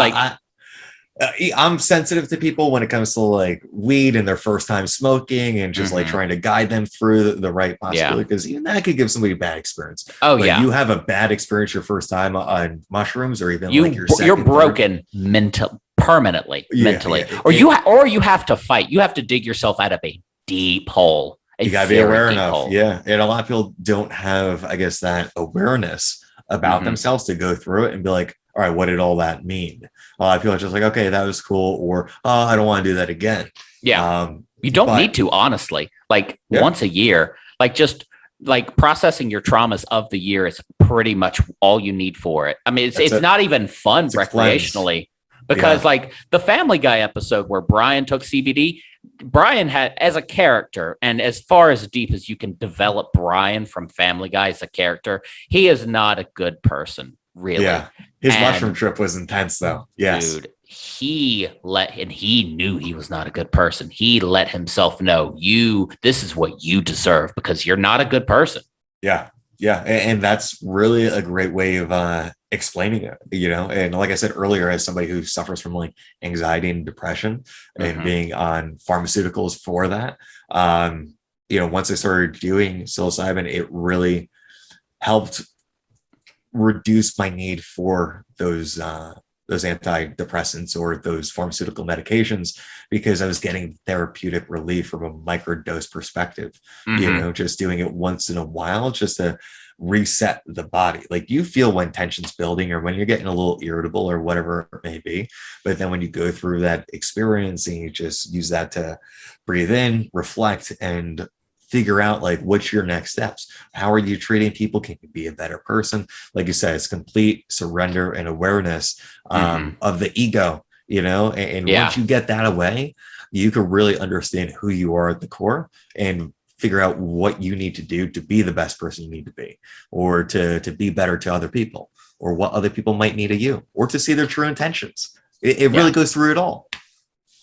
S2: I'm sensitive to people when it comes to like weed and their first time smoking, and just like trying to guide them through the right possibility, because even that could give somebody a bad experience. You have a bad experience your first time on mushrooms, or even like
S1: you're broken permanently, mentally, or you have to fight. You have to dig yourself out of a deep hole.
S2: You gotta be aware enough. Yeah. And a lot of people don't have, I guess, that awareness about themselves to go through it and be like, all right, what did all that mean? A lot of people are just like, okay, that was cool, or I don't want to do that again.
S1: You don't need to, honestly. Like once a year, like just like processing your traumas of the year is pretty much all you need for it. I mean, it's not even fun recreationally, because like the Family Guy episode where Brian took CBD, Brian had, as a character, and as far as deep as you can develop Brian from Family Guy as a character, he is not a good person, really. Yeah.
S2: His mushroom trip was intense, though. Yes.
S1: Dude, he knew he was not a good person. He let himself know, this is what you deserve, because you're not a good person.
S2: Yeah. Yeah. And that's really a great way of explaining it, and like I said earlier, as somebody who suffers from like anxiety and depression, and being on pharmaceuticals for that, once I started doing psilocybin, it really helped reduce my need for those antidepressants or those pharmaceutical medications, because I was getting therapeutic relief from a microdose perspective. Just doing it once in a while, just to reset the body. Like, you feel when tension's building, or when you're getting a little irritable, or whatever it may be, but then when you go through that experience and you just use that to breathe in, reflect, and figure out like, what's your next steps? How are you treating people? Can you be a better person? Like you said, it's complete surrender and awareness of the ego, and once you get that away, you can really understand who you are at the core, and figure out what you need to do to be the best person you need to be, or to be better to other people, or what other people might need of you, or to see their true intentions. It really goes through it all.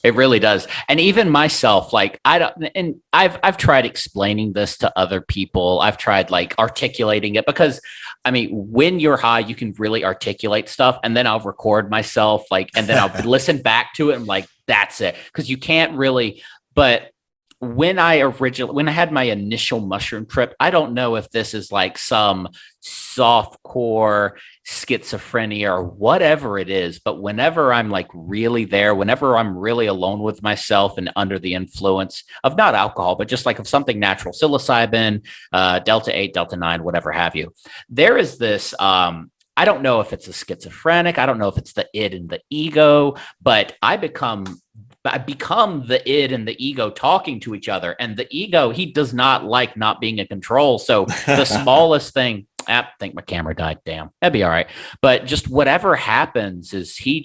S1: It really does. And even myself, like I've tried explaining this to other people. I've tried like articulating it, because I mean, when you're high, you can really articulate stuff, and then I'll record myself, like, and then I'll listen back to it, and like, that's it. Cause you can't really, but when I had my initial mushroom trip, I don't know if this is like some softcore schizophrenia or whatever it is, but whenever I'm like really there, whenever I'm really alone with myself and under the influence of not alcohol, but just like of something natural, psilocybin, Delta 8, Delta 9, whatever have you, there is this, I don't know if it's a schizophrenic, I don't know if it's the id and the ego, but I become the id and the ego talking to each other. And the ego, he does not like not being in control. So the smallest thing, I think my camera died. Damn, that'd be all right. But just whatever happens is he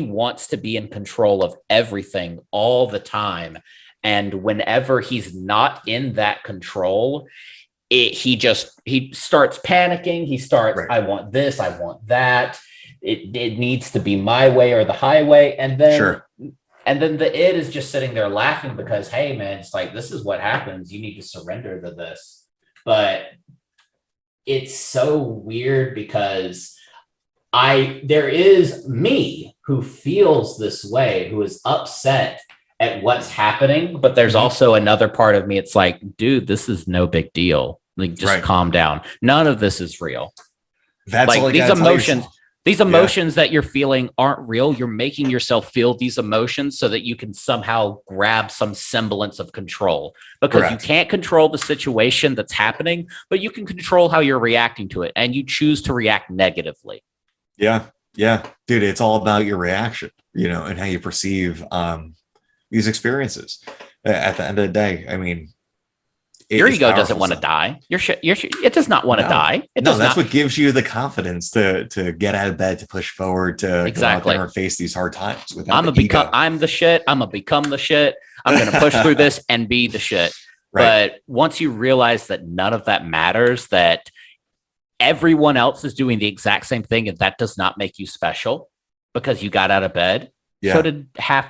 S1: wants to be in control of everything all the time. And whenever he's not in that control, he starts panicking. He starts, I want this, I want that. It needs to be my way or the highway. And then the id is just sitting there laughing, because, hey man, it's like, this is what happens. You need to surrender to this. But it's so weird, because there is me who feels this way, who is upset at what's happening. But there's also another part of me. It's like, dude, this is no big deal. Like, just calm down. None of this is real.
S2: That's
S1: like, these emotions. These emotions that you're feeling aren't real. You're making yourself feel these emotions so that you can somehow grab some semblance of control, because you can't control the situation that's happening, but you can control how you're reacting to it, and you choose to react negatively.
S2: Yeah. Yeah. Dude, it's all about your reaction, and how you perceive these experiences. At the end of the day, I mean,
S1: your ego doesn't want to die. It does not want to die.
S2: That's what gives you the confidence to get out of bed, to push forward, to go out there and face these hard times.
S1: I'm the shit. I'm gonna become the shit. I'm gonna push through this and be the shit.
S2: Right.
S1: But once you realize that none of that matters, that everyone else is doing the exact same thing, and that does not make you special because you got out of bed.
S2: Yeah.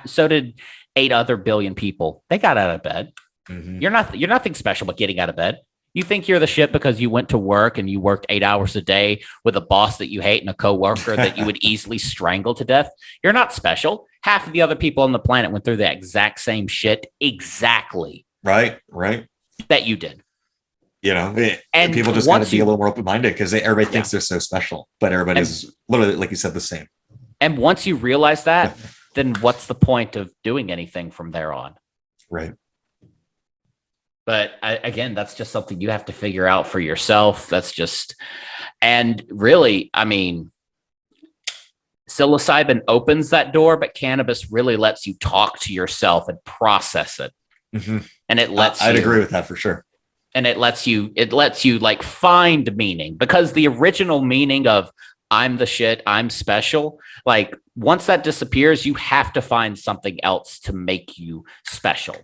S1: So did 8 other billion people. They got out of bed.
S2: Mm-hmm.
S1: You're nothing special but getting out of bed. You think you're the shit because you went to work and you worked 8 hours a day with a boss that you hate and a coworker that you would easily strangle to death. You're not special. Half of the other people on the planet went through the exact same shit exactly
S2: Right.
S1: that you did.
S2: And people just got to be a little more open-minded because everybody thinks they're so special, but everybody's literally, like you said, the same.
S1: And once you realize that, then what's the point of doing anything from there on?
S2: Right.
S1: But again, that's just something you have to figure out for yourself. And really, I mean, psilocybin opens that door, but cannabis really lets you talk to yourself and process it.
S2: Mm-hmm.
S1: And it lets
S2: I'd agree with that for sure.
S1: And it lets you like find meaning, because the original meaning of I'm the shit, I'm special, like once that disappears, you have to find something else to make you special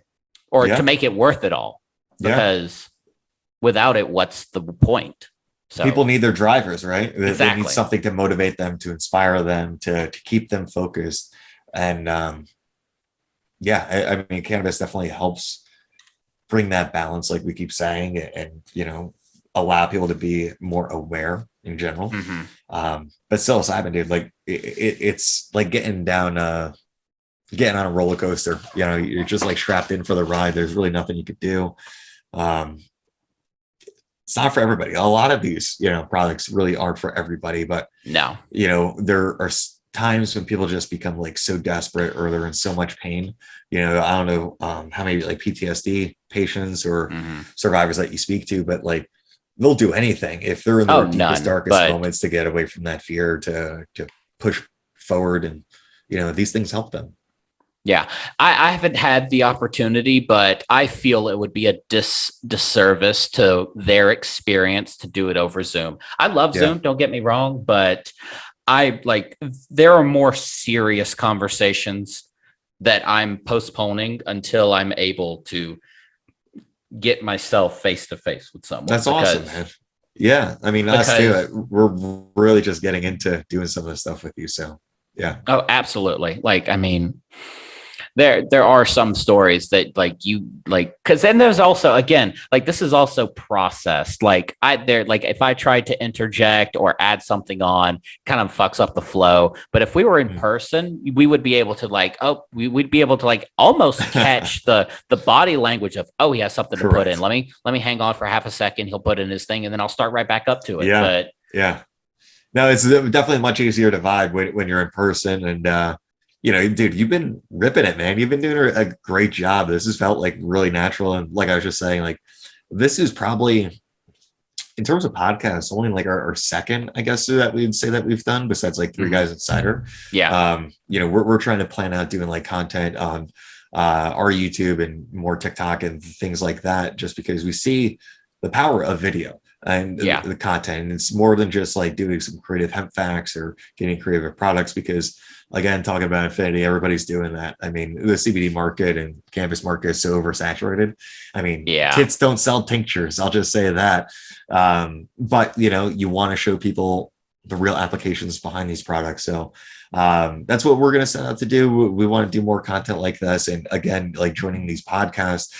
S1: or to make it worth it all. Because without it, what's the point? So
S2: people need their drivers, right?
S1: Exactly.
S2: They need something to motivate them, to inspire them, to keep them focused. And I mean, cannabis definitely helps bring that balance, like we keep saying, and allow people to be more aware in general.
S1: Mm-hmm.
S2: But psilocybin, dude, like it's like getting on a roller coaster. You're just like strapped in for the ride. There's really nothing you could do. It's not for everybody. A lot of these products really aren't for everybody, but
S1: no,
S2: there are times when people just become like so desperate or they're in so much pain. I don't know how many like PTSD patients or survivors that you speak to, but like they'll do anything if they're in their deepest, darkest moments to get away from that fear, to push forward. And these things help them.
S1: Yeah, I haven't had the opportunity, but I feel it would be a disservice to their experience to do it over Zoom. I love Zoom, don't get me wrong, but there are more serious conversations that I'm postponing until I'm able to get myself face to face with someone.
S2: That's awesome, man. Yeah, I mean, us too. We're really just getting into doing some of the stuff with you. So yeah.
S1: Oh, absolutely. Like, I mean, there are some stories that because then there's also, again, like this is also processed. Like if I tried to interject or add something on, kind of fucks up the flow. But if we were in person, we would be able to we'd be able to almost catch the body language of, oh, he has something to put in. Let me hang on for half a second. He'll put in his thing and then I'll start right back up to it.
S2: Yeah. No, it's definitely much easier to vibe when you're in person. And dude, you've been ripping it, man. You've been doing a great job. This has felt like really natural. And like I was just saying, like this is probably, in terms of podcasts, only like our second, I guess, that we'd say that we've done, besides like Three Guys Insider.
S1: Yeah.
S2: We're trying to plan out doing like content on our YouTube and more TikTok and things like that, just because we see the power of video and the content. And it's more than just like doing some creative hemp facts or getting creative products, because again, talking about infinity, everybody's doing that. I mean, the CBD market and cannabis market is so oversaturated. I mean, kids don't sell tinctures. I'll just say that. But you want to show people the real applications behind these products. So that's what we're going to set out to do. We want to do more content like this. And again, like joining these podcasts,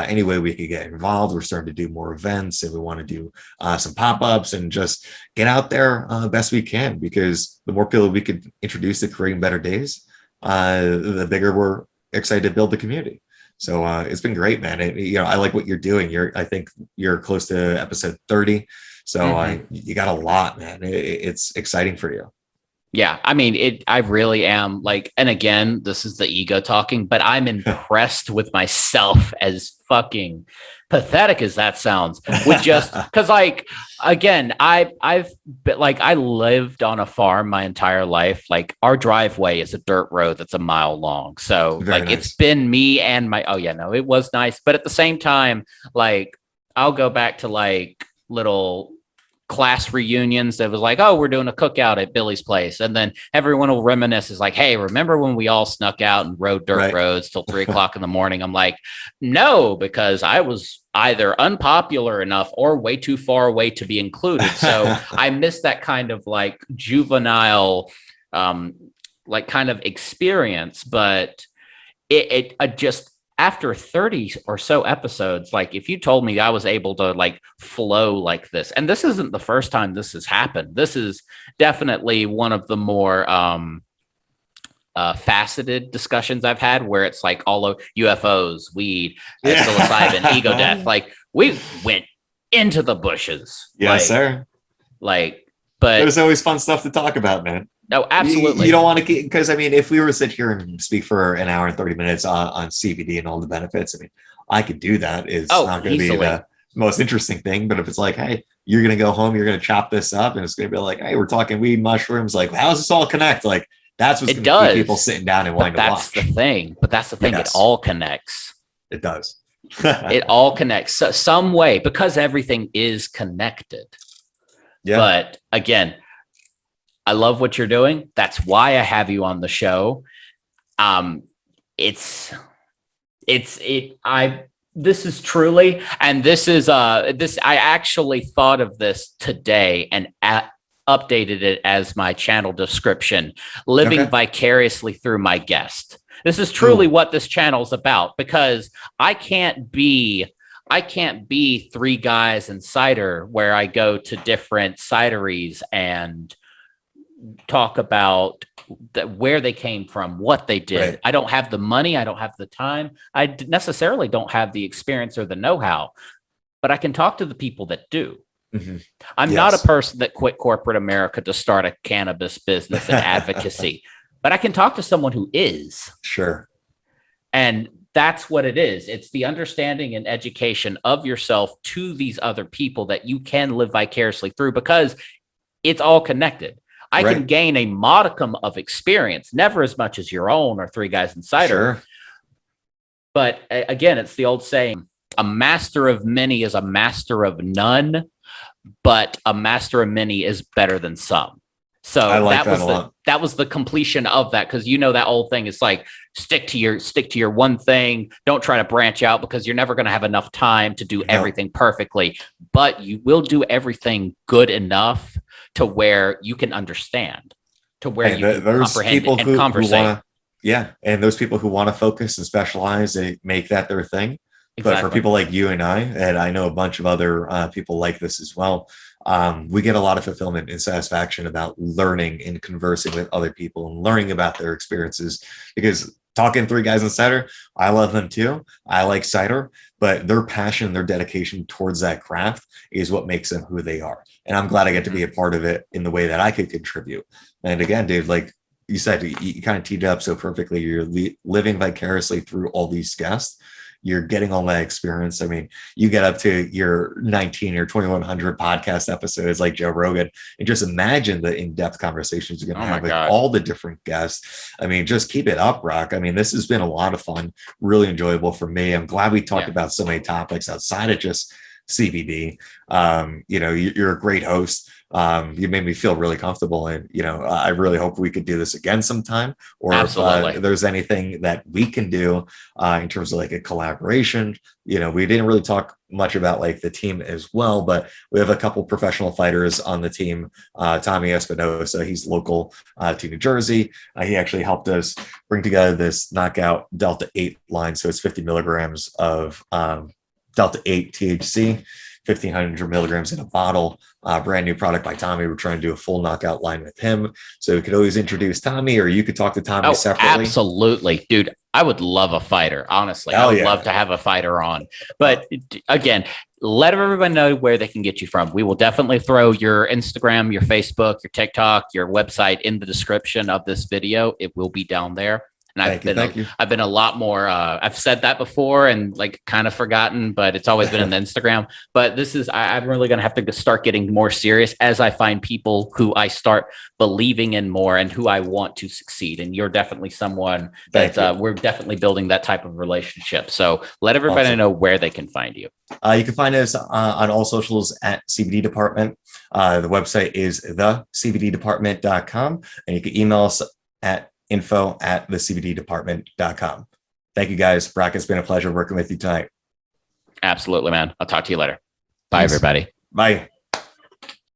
S2: any way we could get involved. We're starting to do more events, and we want to do some pop-ups and just get out there best we can, because the more people we could introduce to creating better days, the bigger we're excited to build the community. So it's been great, man. I like what you're doing. I think you're close to episode 30. So you got a lot, man. It's exciting for you.
S1: Yeah, I mean, I really am and again, this is the ego talking, but I'm impressed with myself, as fucking pathetic as that sounds, with just because again, I've been I lived on a farm my entire life. Like our driveway is a dirt road that's a mile long. So nice. It's been me and my, it was nice. But at the same time, I'll go back to little class reunions that was like, oh, we're doing a cookout at Billy's place. And then everyone will reminisce is like, hey, remember when we all snuck out and rode dirt roads till 3:00 in the morning? I'm like, no, because I was either unpopular enough or way too far away to be included. So I miss that kind of like juvenile, like kind of experience. But it just, after 30 or so episodes, like if you told me I was able to like flow like this, and this isn't the first time this has happened, this is definitely one of the more faceted discussions I've had, where it's like all of UFOs, weed, psilocybin, ego death. Like we went into the bushes.
S2: Yes, sir.
S1: Like, but
S2: there's always fun stuff to talk about, man.
S1: No, absolutely.
S2: You don't want to keep, because I mean, if we were to sit here and speak for an hour and 30 minutes on CBD and all the benefits, I mean, I could do that. It's not going to be the most interesting thing. But if it's like, hey, you're going to go home, you're going to chop this up, and it's going to be like, hey, we're talking weed, mushrooms. Like, how does this all connect? Like, that's what's going to keep people sitting down and wanting to watch.
S1: That's the thing. But that's the thing. Yes. It all connects.
S2: It does.
S1: It all connects some way, because everything is connected. Yeah. But again, I love what you're doing. That's why I have you on the show. This is truly, and this is I actually thought of this today and updated it as my channel description, living vicariously through my guest. This is truly what this channel is about, because I can't be three guys in cider where I go to different cideries and talk about where they came from, what they did. Right. I don't have the money. I don't have the time. I necessarily don't have the experience or the know-how, but I can talk to the people that do. Mm-hmm. I'm not a person that quit corporate America to start a cannabis business and advocacy, but I can talk to someone who is.
S2: Sure.
S1: And that's what it is. It's the understanding and education of yourself to these other people that you can live vicariously through, because it's all connected. I can gain a modicum of experience, never as much as your own or three guys in cider. Sure. But again, it's the old saying, a master of many is a master of none, but a master of many is better than some. So that was the completion of that, because that old thing is like, stick to your one thing. Don't try to branch out, because you're never going to have enough time to do everything perfectly, but you will do everything good enough to where you can understand, to where you can comprehend and conversate.
S2: And those people who want to focus and specialize, they make that their thing. Exactly. But for people like you and I know a bunch of other people like this as well, we get a lot of fulfillment and satisfaction about learning and conversing with other people and learning about their experiences, because talking three guys in cider, I love them too. I like cider, but their passion, their dedication towards that craft is what makes them who they are. And I'm glad I get to be a part of it in the way that I could contribute. And again, Dave, like you said, you kind of teed it up so perfectly. You're living vicariously through all these guests. You're getting all that experience. I mean, you get up to your 19 or 2100 podcast episodes like Joe Rogan, and just imagine the in-depth conversations you're going to have with all the different guests. I mean, just keep it up, Rock. I mean, this has been a lot of fun, really enjoyable for me. I'm glad we talked about so many topics outside of just CBD. You're a great host. You made me feel really comfortable, and I really hope we could do this again sometime, or if there's anything that we can do in terms of like a collaboration. We didn't really talk much about like the team as well, but we have a couple professional fighters on the team. Tommy Espinosa, he's local to New Jersey. He actually helped us bring together this knockout Delta 8 line, so it's 50 milligrams of Delta 8 THC, 1,500 milligrams in a bottle. Brand new product by Tommy. We're trying to do a full knockout line with him. So we could always introduce Tommy, or you could talk to Tommy separately.
S1: Absolutely. Dude, I would love a fighter. Honestly, I would love to have a fighter on. But again, let everyone know where they can get you from. We will definitely throw your Instagram, your Facebook, your TikTok, your website in the description of this video. It will be down there. And
S2: Thank you.
S1: I've been a lot more. I've said that before and like kind of forgotten, but it's always been in the Instagram. But I'm really going to have to start getting more serious as I find people who I start believing in more and who I want to succeed. And you're definitely someone that we're definitely building that type of relationship. So let everybody know where they can find you.
S2: You can find us on all socials at CBD Department. The website is thecbddepartment.com, and you can email us at info@thecbddepartment.com. Thank you, guys. Brock, it's been a pleasure working with you tonight.
S1: Absolutely, man. I'll talk to you later. Bye, everybody.
S2: Bye.